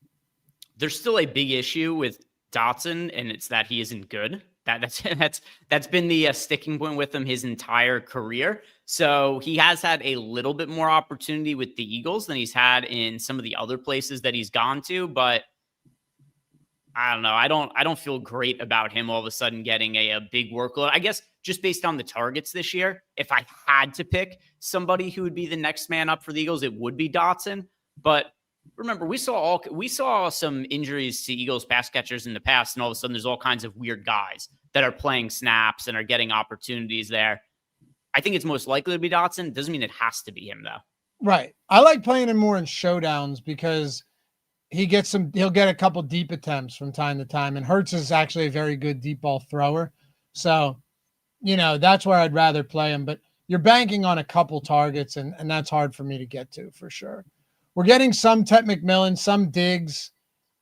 There's still a big issue with Dotson, and it's that he isn't good. That's been the sticking point with him his entire career. So he has had a little bit more opportunity with the Eagles than he's had in some of the other places that he's gone to, but I don't know. I don't feel great about him all of a sudden getting a big workload. I guess just based on the targets this year, if I had to pick somebody who would be the next man up for the Eagles, it would be Dotson. But remember, we saw some injuries to Eagles pass catchers in the past, and all of a sudden there's all kinds of weird guys that are playing snaps and are getting opportunities there. I think it's most likely to be Dotson. Doesn't mean it has to be him, though. Right. I like playing him more in showdowns because he'll get a couple deep attempts from time to time, and Hurts is actually a very good deep ball thrower. So, that's where I'd rather play him, but you're banking on a couple targets, and that's hard for me to get to for sure. We're getting some Tet McMillan, some Diggs.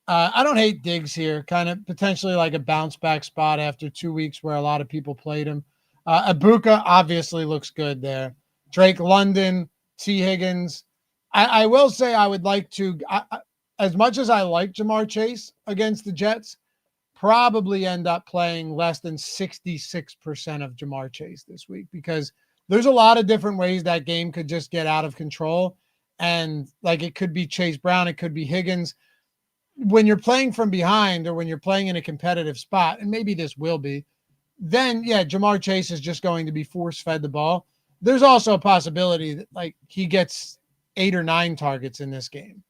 I don't hate Diggs here, kind of potentially like a bounce back spot after 2 weeks where a lot of people played him. Ibuka obviously looks good there. Drake London, T. Higgins. I will say I would like to, as much as I like Jamar Chase against the Jets, probably end up playing less than 66% of Jamar Chase this week because there's a lot of different ways that game could just get out of control. And like, it could be Chase Brown, it could be Higgins. When you're playing from behind or when you're playing in a competitive spot, and maybe this will be, then yeah, Jamar Chase is just going to be force fed the ball. There's also a possibility that like he gets 8 or 9 targets in this game.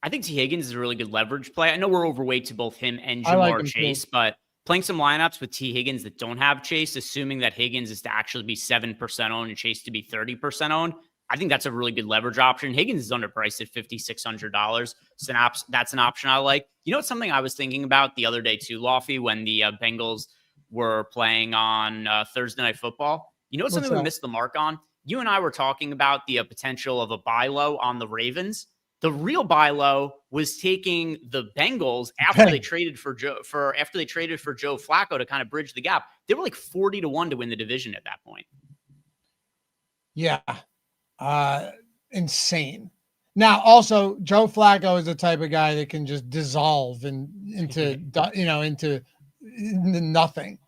I think T. Higgins is a really good leverage play. I know we're overweight to both him and Jamar Chase, but playing some lineups with T. Higgins that don't have Chase, assuming that Higgins is to actually be 7% owned and Chase to be 30% owned, I think that's a really good leverage option. Higgins is underpriced at $5,600. Snaps, that's an option I like. You know, it's something I was thinking about the other day too, Loughy, when the Bengals were playing on Thursday Night Football. You know, it's something we missed the mark on. You and I were talking about the potential of a buy low on the Ravens. The real buy low was taking the Bengals after they traded for Joe Flacco to kind of bridge the gap. They were like 40-1 to win the division at that point. Yeah. Insane. Now, also, Joe Flacco is the type of guy that can just dissolve into nothing.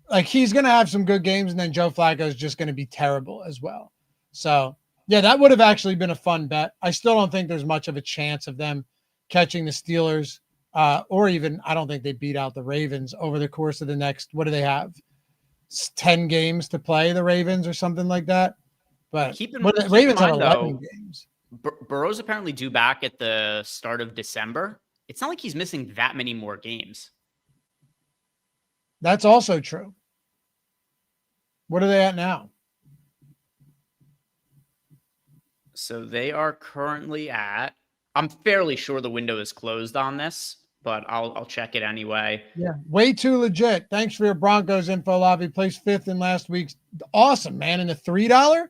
Like, he's going to have some good games, and then Joe Flacco is just going to be terrible as well. So, yeah, that would have actually been a fun bet. I still don't think there's much of a chance of them catching the Steelers, or even I don't think they beat out the Ravens over the course of the next, what do they have? 10 games to play, the Ravens, or something like that. But the Ravens have 11 games. Burrow's apparently due back at the start of December. It's not like he's missing that many more games. That's also true. What are they at now? So they are currently at, I'm fairly sure the window is closed on this, but I'll check it anyway. Yeah, way too legit. Thanks for your Broncos info, Loughy. Placed 5th in last week's. Awesome, man. And the $3?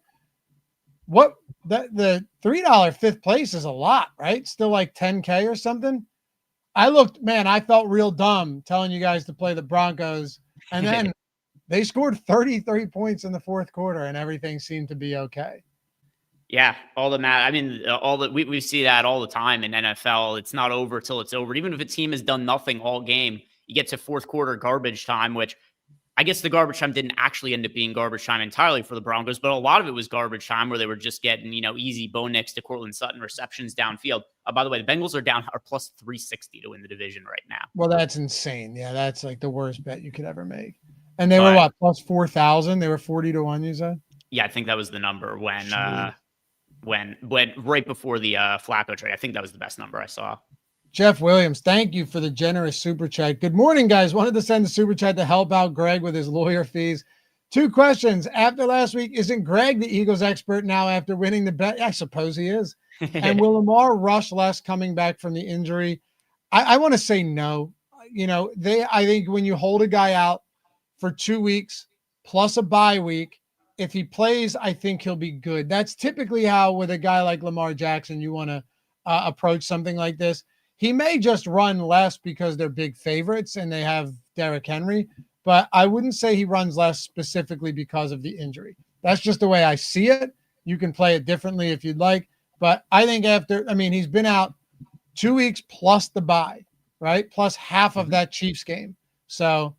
What? The $3 5th place is a lot, right? Still like 10K or something. I felt real dumb telling you guys to play the Broncos. And then they scored 33 points in the fourth quarter and everything seemed to be okay. Yeah, we see that all the time in NFL. It's not over till it's over. Even if a team has done nothing all game, you get to fourth quarter garbage time, which I guess the garbage time didn't actually end up being garbage time entirely for the Broncos, but a lot of it was garbage time where they were just getting, easy Bo Nix to Cortland Sutton receptions downfield. By the way, the Bengals are plus 360 to win the division right now. Well, that's insane. Yeah, that's like the worst bet you could ever make. And they were plus 4,000? They were 40-1, you said? Yeah, I think that was the number when right before the Flacco trade. I think that was the best number I saw. Jeff Williams, thank you for the generous super chat. Good morning, guys. Wanted to send a super chat to help out Greg with his lawyer fees. 2 questions. After last week, isn't Greg the Eagles expert now after winning the bet? I suppose he is. And will Lamar rush less coming back from the injury? I want to say no. I think when you hold a guy out for 2 weeks plus a bye week, if he plays, I think he'll be good. That's typically how, with a guy like Lamar Jackson, you want to approach something like this. He may just run less because they're big favorites and they have Derrick Henry, but I wouldn't say he runs less specifically because of the injury. That's just the way I see it. You can play it differently if you'd like, but I think he's been out 2 weeks plus the bye, right? Plus half of that Chiefs game. So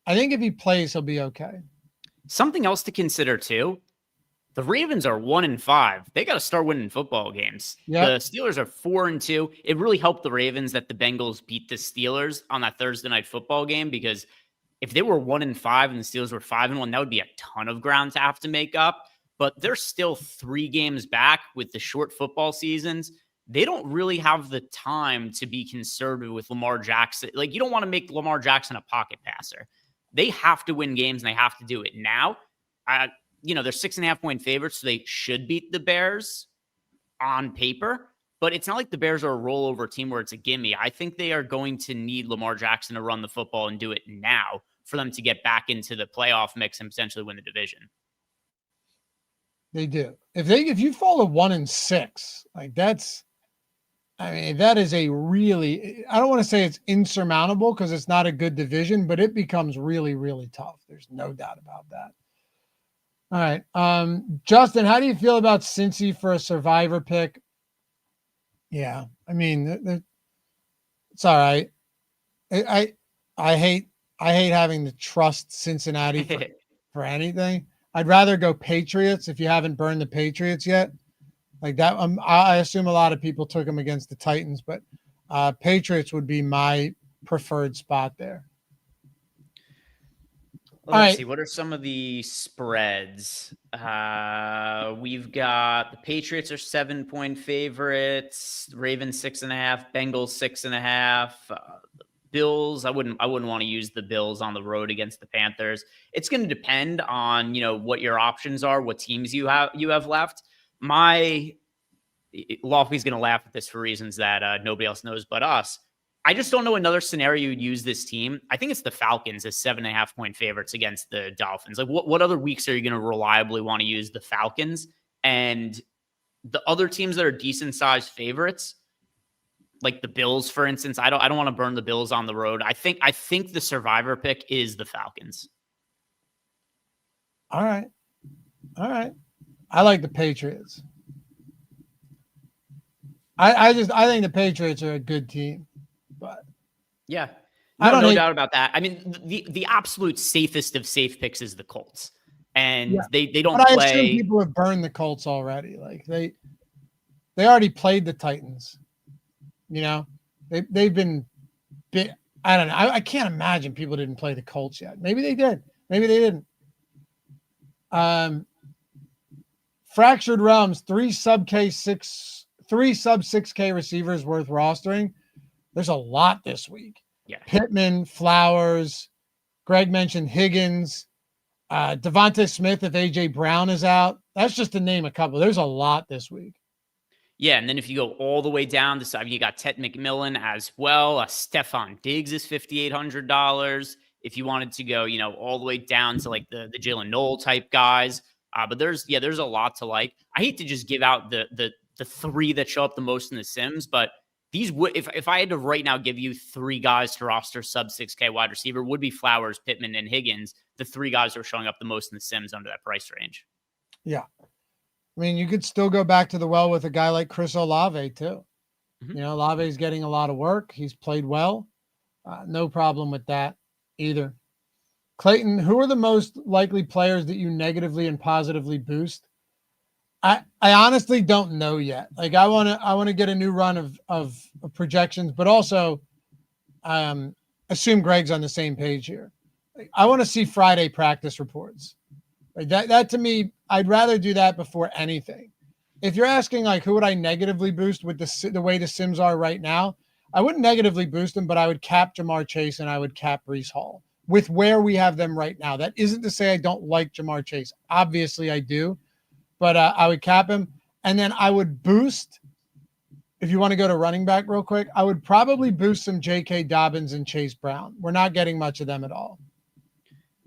I think if he plays, he'll be okay. Something else to consider too. The Ravens are 1-5. They got to start winning football games. Yep. The Steelers are 4-2. It really helped the Ravens that the Bengals beat the Steelers on that Thursday night football game, because if they were 1-5 and the Steelers were 5-1, that would be a ton of ground to have to make up. But they're still 3 games back with the short football seasons. They don't really have the time to be conservative with Lamar Jackson. Like, you don't want to make Lamar Jackson a pocket passer. They have to win games and they have to do it now. They're 6.5-point favorites, so they should beat the Bears on paper, but it's not like the Bears are a rollover team where it's a gimme. I think they are going to need Lamar Jackson to run the football and do it now for them to get back into the playoff mix and potentially win the division. They do. If you fall to 1-6, like that is a really, I don't want to say it's insurmountable because it's not a good division, but it becomes really, really tough. There's no doubt about that. All right. Justin, how do you feel about Cincy for a survivor pick? Yeah. It's all right. I hate having to trust Cincinnati for anything. I'd rather go Patriots if you haven't burned the Patriots yet. Like that. I assume a lot of people took them against the Titans, but Patriots would be my preferred spot there. Let's see. What are some of the spreads? We've got the Patriots are 7-point favorites, Ravens 6.5, Bengals 6.5, Bills. I wouldn't want to use the Bills on the road against the Panthers. It's going to depend on, what your options are, what teams you have left. Loughy's going to laugh at this for reasons that nobody else knows but us. I just don't know another scenario you'd use this team. I think it's the Falcons as 7.5-point favorites against the Dolphins. Like, what other weeks are you going to reliably want to use the Falcons? And the other teams that are decent sized favorites, like the Bills, for instance, I don't want to burn the Bills on the road. I think the survivor pick is the Falcons. All right. I like the Patriots. I think the Patriots are a good team, but yeah, no doubt about that. I mean, the absolute safest of safe picks is the Colts, and they don't but play. I assume people have burned the Colts already. Like they already played the Titans. They've been big. I don't know. I can't imagine people didn't play the Colts yet. Maybe they did. Maybe they didn't. Fractured Realms, 3 sub 6K receivers worth rostering. There's a lot this week. Yeah. Pittman, Flowers, Greg mentioned Higgins, Devontae Smith if AJ Brown is out. That's just to name a couple. There's a lot this week. Yeah, and then if you go all the way down the side, you got Ted McMillan as well. Stephon Diggs is $5,800. If you wanted to go, all the way down to like the Jalen Noel type guys. But there's a lot to like. I hate to just give out the 3 that show up the most in the Sims, but these would, if I had to right now give you 3 guys to roster sub 6K wide receiver, would be Flowers, Pittman, and Higgins, the 3 guys who are showing up the most in the Sims under that price range. Yeah. I mean, you could still go back to the well with a guy like Chris Olave too. Mm-hmm. Olave's getting a lot of work. He's played well. No problem with that either. Clayton, who are the most likely players that you negatively and positively boost? I honestly don't know yet. Like I want to get a new run of projections, but also assume Greg's on the same page here. I want to see Friday practice reports. Like that to me, I'd rather do that before anything. If you're asking like who would I negatively boost with the way the Sims are right now, I wouldn't negatively boost them, but I would cap Jamar Chase and I would cap Breece Hall with where we have them right now. That isn't to say I don't like Jamar Chase. Obviously I do, but I would cap him. And then I would boost, if you want to go to running back real quick, I would probably boost some J.K. Dobbins and Chase Brown. We're not getting much of them at all.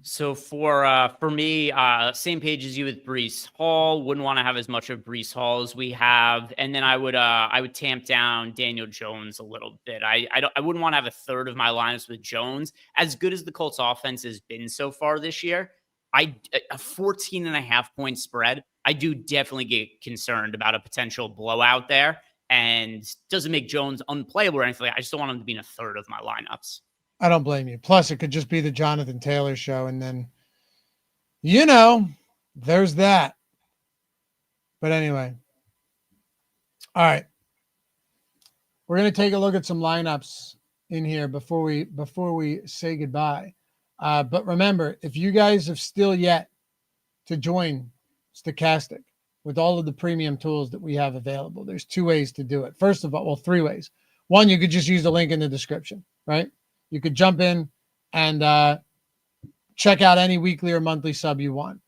So for me, same page as you with Breece Hall. Wouldn't want to have as much of Breece Hall as we have, and then I would tamp down Daniel Jones a little bit. I wouldn't want to have a third of my lineups with Jones. As good as the Colts offense has been so far this year, a 14.5-point spread, I do definitely get concerned about a potential blowout there, and doesn't make Jones unplayable or anything. I just don't want him to be in a third of my lineups. I don't blame you. Plus, it could just be the Jonathan Taylor show, and then, there's that. But anyway. All right. We're going to take a look at some lineups in here before we say goodbye. But remember, if you guys have still yet to join Stokastic with all of the premium tools that we have available, there's 2 ways to do it. First of all, 3 ways. 1, you could just use the link in the description, right? You could jump in and check out any weekly or monthly sub you want.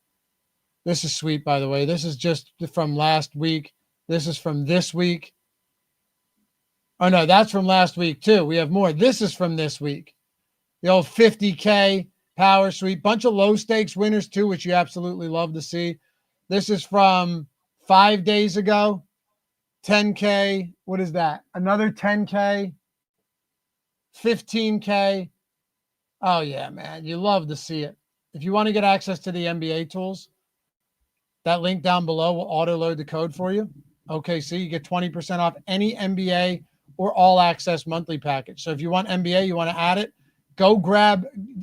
This is sweet, by the way. This is just from last week. This is from this week. Oh, no, that's from last week, too. We have more. This is from this week. The old 50K power suite. Bunch of low-stakes winners, too, which you absolutely love to see. This is from 5 days ago. 10K. What is that? Another 10K. 15K. Oh, yeah, man. You love to see it. If you want to get access to the NBA tools, that link down below will auto-load the code for you. Okay, so you get 20% off any NBA or all-access monthly package. So if you want NBA, you want to add it, go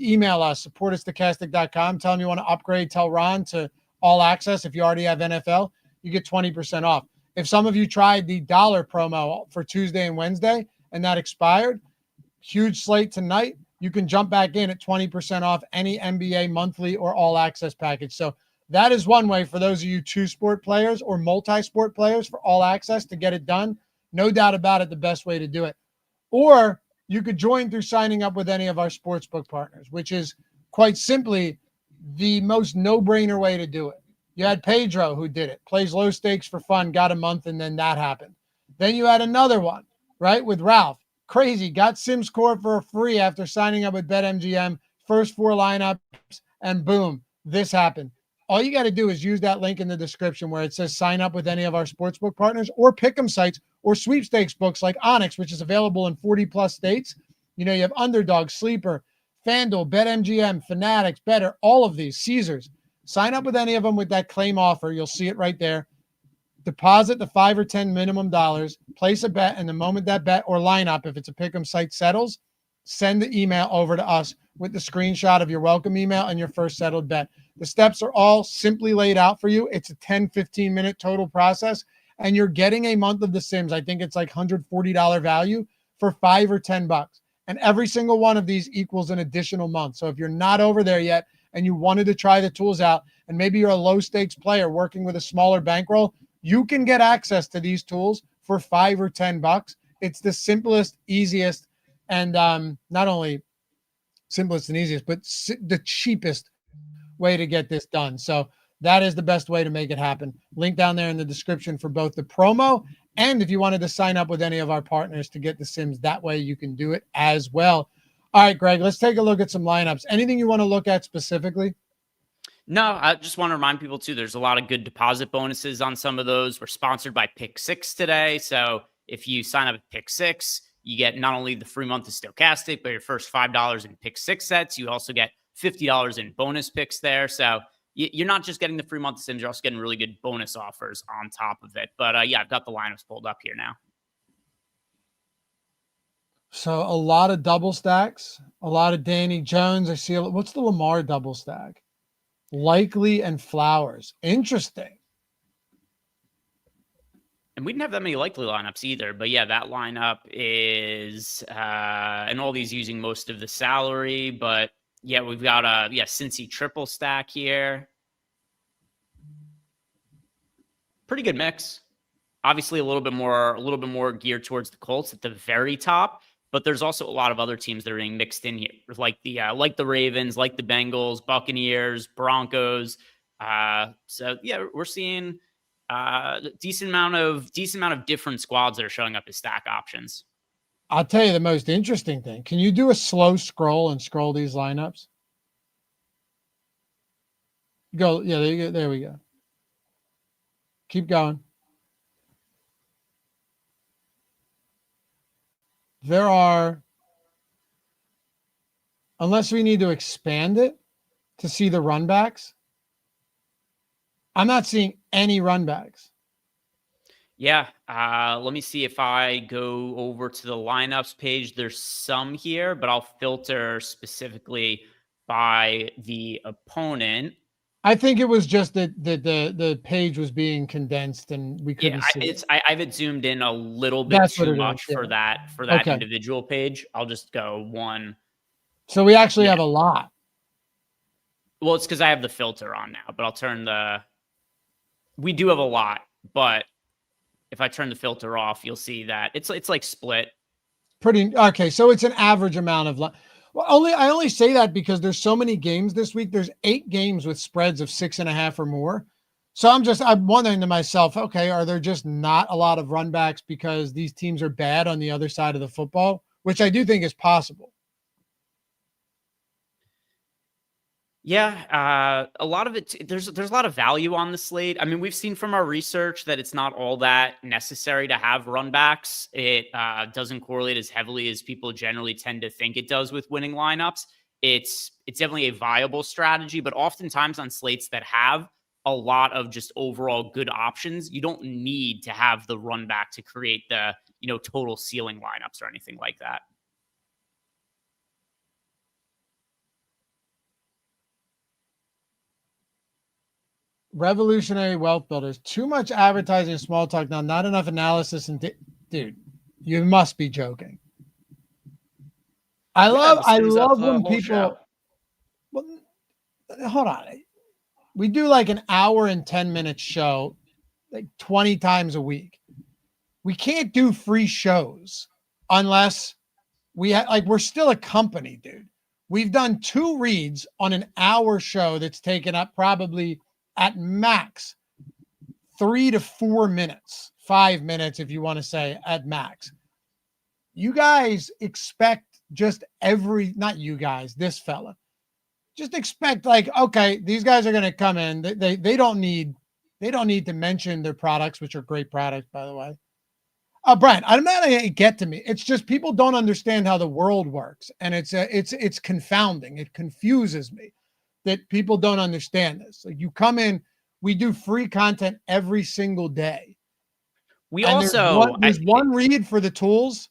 email us, support@stokastic.com. Tell them you want to upgrade, tell Ron to all-access. If you already have NFL, you get 20% off. If some of you tried the dollar promo for Tuesday and Wednesday and that expired, huge slate tonight. You can jump back in at 20% off any NBA monthly or all access package. So that is one way for those of you 2-sport players or multi-sport players for all access to get it done. No doubt about it, the best way to do it. Or you could join through signing up with any of our sportsbook partners, which is quite simply the most no-brainer way to do it. You had Pedro who did it, plays low stakes for fun, got a month, and then that happened. Then you had another one, right, with Ralph. Crazy, got SimScore for free after signing up with BetMGM, first 4 lineups, and boom, this happened. All you got to do is use that link in the description where it says sign up with any of our sportsbook partners or pick'em sites or sweepstakes books like Onyx, which is available in 40 plus states. You know, you have Underdog, Sleeper, FanDuel, BetMGM, Fanatics, Better, all of these, Caesars. Sign up with any of them with that claim offer. You'll see it right there. Deposit the $5 or $10 minimum dollars, place a bet, and the moment that bet or lineup, if it's a pick'em site, settles, send the email over to us with the screenshot of your welcome email and your first settled bet. The steps are all simply laid out for you. It's a 10, 15-minute total process, and you're getting a month of The Sims. I think it's like $140 value for $5 or $10. And every single one of these equals an additional month. So if you're not over there yet and you wanted to try the tools out, and maybe you're a low-stakes player working with a smaller bankroll, you can get access to these tools for $5 or $10. It's the simplest, easiest, and not only simplest and easiest, but the cheapest way to get this done. So that is the best way to make it happen. Link down there in the description for both the promo and if you wanted to sign up with any of our partners to get the Sims, that way you can do it as well. All right, Greg, let's take a look at some lineups. Anything you want to look at specifically? No, I just want to remind people too, there's a lot of good deposit bonuses on some of those. We're sponsored by Pick 6 today. So if you sign up at Pick 6, you get not only the free month of Stokastic, but your first $5 in Pick 6 sets. You also get $50 in bonus picks there. So you're not just getting the free month of Sims, you're also getting really good bonus offers on top of it. But yeah, I've got the lineups pulled up here now. So a lot of double stacks, a lot of Danny Jones. I see. What's the Lamar double stack? Likely and Flowers. Interesting. And we didn't have that many likely lineups either. But yeah, that lineup is, and all these using most of the salary. But yeah, we've got a Cincy triple stack here. Pretty good mix. Obviously, a little bit more geared towards the Colts at the very top. But there's also a lot of other teams that are being mixed in here, like the Ravens, like the Bengals, Buccaneers, Broncos. So yeah, we're seeing a decent amount of different squads that are showing up as stack options. I'll tell you the most interesting thing. Can you do a slow scroll and scroll these lineups? Go, yeah, there we go. Keep going. There are, unless we need to expand it to see the runbacks, I'm not seeing any runbacks. Yeah, let me see if I go over to the lineups page. There's some here, but I'll filter specifically by the opponent. I think it was just that the page was being condensed and we couldn't see it. I have it zoomed in a little bit too much for that okay. Individual page. I'll just go one. So we actually have a lot. Well, it's because I have the filter on now, but I'll turn we do have a lot, but if I turn the filter off, you'll see that it's like split. Pretty okay. So it's an average amount of well, I only say that because there's so many games this week. There's 8 games with spreads of 6.5 or more. So I'm wondering to myself, okay, are there just not a lot of runbacks because these teams are bad on the other side of the football, which I do think is possible. Yeah, a lot of it. There's a lot of value on the slate. I mean, we've seen from our research that it's not all that necessary to have runbacks. It doesn't correlate as heavily as people generally tend to think it does with winning lineups. It's definitely a viable strategy, but oftentimes on slates that have a lot of just overall good options, you don't need to have the runback to create the total ceiling lineups or anything like that. Revolutionary wealth builders. Too much advertising and small talk now. Not enough analysis. And dude, you must be joking. I love when people. Well, hold on. We do like an hour and 10-minute show, like 20 times a week. We can't do free shows unless we're still a company, dude. We've done 2 reads on an hour show that's taken up probably at max 3 to 4 minutes, 5 minutes, if you want to say at max. You guys expect just not you guys, this fella. Just expect okay, these guys are going to come in. They don't need to mention their products, which are great products, by the way. Brian, I'm not going to get to me. It's just people don't understand how the world works, and it's confounding. It confuses me that people don't understand this. Like, you come in, we do free content every single day. There's one read for the tools.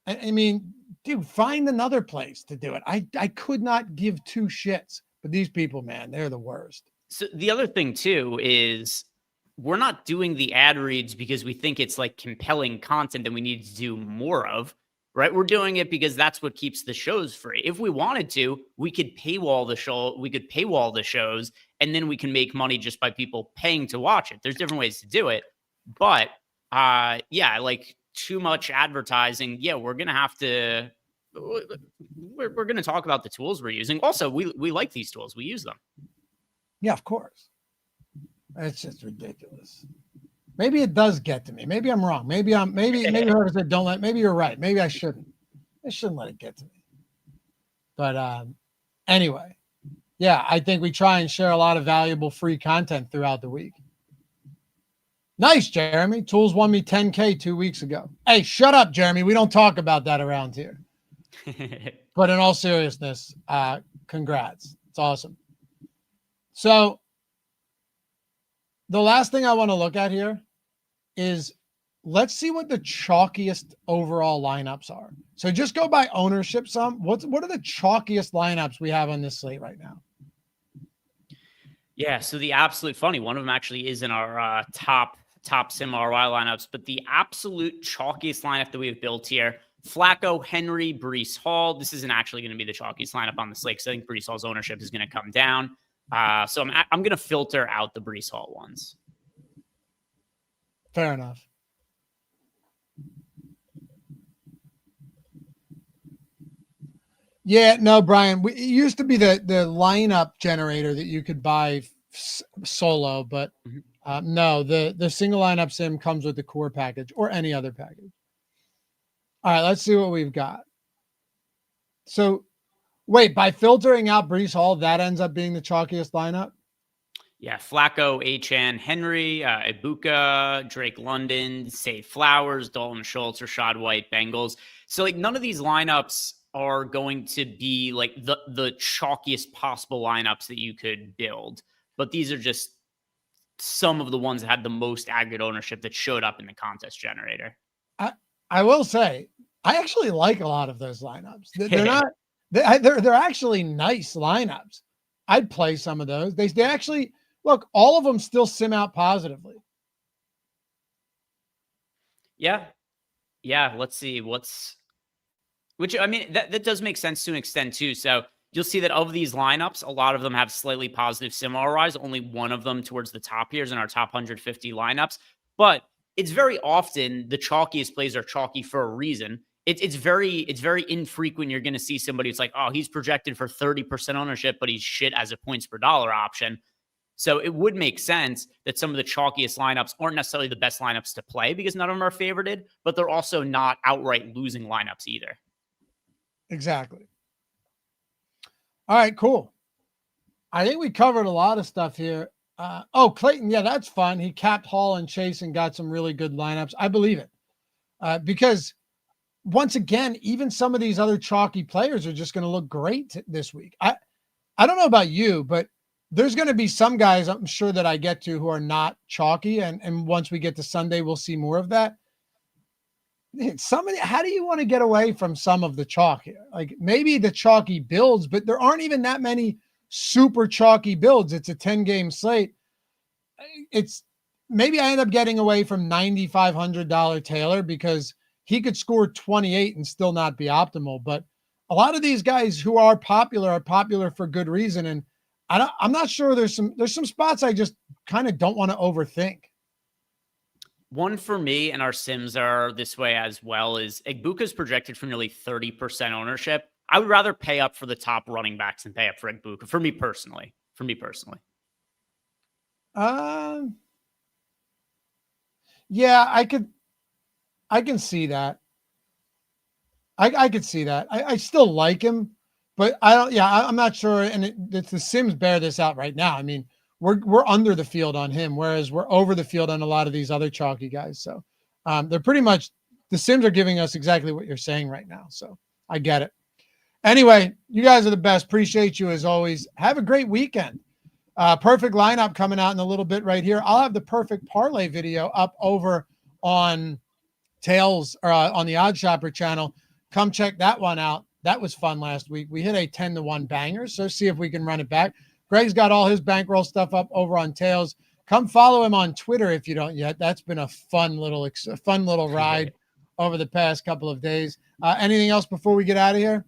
I mean, dude, find another place to do it. I could not give 2 shits, but these people, man, they're the worst. So the other thing too is we're not doing the ad reads because we think it's like compelling content that we need to do more of, right? We're doing it because that's what keeps the shows free. If we wanted to, we could paywall the show. We could paywall the shows, and then we can make money just by people paying to watch it. There's different ways to do it, but like too much advertising. Yeah, we're gonna have to. We're going to talk about the tools we're using. Also, we like these tools. We use them. Yeah, of course. It's just ridiculous. Maybe it does get to me. Maybe I'm wrong. Maybe whoever said don't let. Maybe you're right. Maybe I shouldn't. I shouldn't let it get to me. But anyway, yeah, I think we try and share a lot of valuable free content throughout the week. Nice, Jeremy. Tools won me $10K 2 weeks ago. Hey, shut up, Jeremy. We don't talk about that around here. But in all seriousness, congrats. It's awesome. So the last thing I want to look at here is let's see what the chalkiest overall lineups are. So just go by ownership sum. What are the chalkiest lineups we have on this slate right now? Yeah, so the absolute funny one of them actually is in our top sim ROI lineups, but the absolute chalkiest lineup that we have built here: Flacco, Henry, Breece Hall. This isn't actually going to be the chalkiest lineup on the slate, because I think Breece Hall's ownership is going to come down. So I'm going to filter out the Breece Hall ones. Fair enough. Yeah, no, Brian. It used to be the lineup generator that you could buy solo, but no, the single lineup sim comes with the core package or any other package. All right, let's see what we've got. So, wait, by filtering out Breece Hall, that ends up being the chalkiest lineup? Yeah, Flacco, HN, Henry, Ibuka, Drake London, Say Flowers, Dalton Schultz, Rashad White, Bengals. So, like, none of these lineups are going to be like the chalkiest possible lineups that you could build. But these are just some of the ones that had the most aggregate ownership that showed up in the contest generator. I will say, I actually like a lot of those lineups. They're actually nice lineups. I'd play some of those. They actually, look, all of them still sim out positively. Yeah. Let's see that does make sense to an extent too. So you'll see that of these lineups, a lot of them have slightly positive sim ROIs. Only one of them towards the top here is in our top 150 lineups. But it's very often the chalkiest plays are chalky for a reason. It's very infrequent you're going to see somebody who's like, oh, he's projected for 30% ownership, but he's shit as a points per dollar option. So it would make sense that some of the chalkiest lineups aren't necessarily the best lineups to play because none of them are favorited, but they're also not outright losing lineups either. Exactly. All right, cool. I think we covered a lot of stuff here. Clayton, yeah, that's fun. He capped Hall and Chase and got some really good lineups. I believe it. Because once again, even some of these other chalky players are just going to look great this week. I don't know about you, but there's going to be some guys I'm sure that I get to who are not chalky. And once we get to Sunday, we'll see more of that. How do you want to get away from some of the chalk here? Like maybe the chalky builds, but there aren't even that many super chalky builds. It's a 10-game slate. It's maybe I end up getting away from $9,500 Taylor because he could score 28 and still not be optimal. But a lot of these guys who are popular for good reason. And I'm not sure there's some spots I just kind of don't want to overthink. One for me, and our sims are this way as well, is Egbuka's projected for nearly 30% ownership. I would rather pay up for the top running backs than pay up for Egbuka, for me personally. Yeah, I can see that. I could see that. I still like him, but I'm not sure. And the Sims bear this out right now. I mean, we're under the field on him, whereas we're over the field on a lot of these other chalky guys. So they're pretty much, the Sims are giving us exactly what you're saying right now. So I get it. Anyway, you guys are the best. Appreciate you as always. Have a great weekend. Perfect lineup coming out in a little bit right here. I'll have the perfect parlay video up over on Tails or on the Odd Shopper channel. Come check that one out. That was fun last week. We hit a 10-1 banger, so see if we can run it back. Greg's got all his bankroll stuff up over on Tails. Come follow him on Twitter if you don't yet. That's been a fun little ride over the past couple of days. Anything else before we get out of here?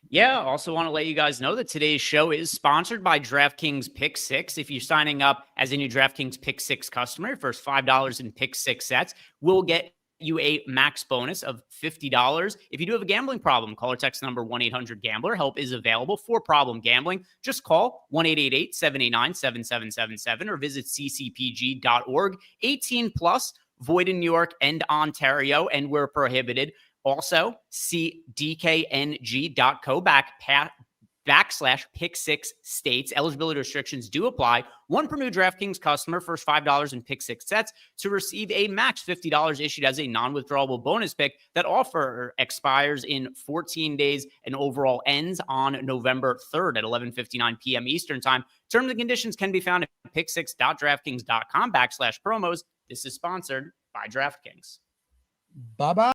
Yeah, also want to let you guys know that today's show is sponsored by DraftKings Pick 6. If you're signing up as a new DraftKings Pick 6 customer, first $5 in Pick 6 sets, we'll get you a max bonus of $50. If you do have a gambling problem, call or text number 1-800-GAMBLER. Help is available for problem gambling. Just call 1-888-789-7777 or visit ccpg.org. 18 plus, void in New York and Ontario, and we're prohibited. Also, see dkng.co /pick 6 states. Eligibility restrictions do apply. One per new DraftKings customer, first $5 in Pick 6 sets to receive a max $50 issued as a non-withdrawable bonus pick. That offer expires in 14 days and overall ends on November 3rd at 11:59 p.m. Eastern time. Terms and conditions can be found at pick6.draftkings.com /promos. This is sponsored by DraftKings. Bye-bye.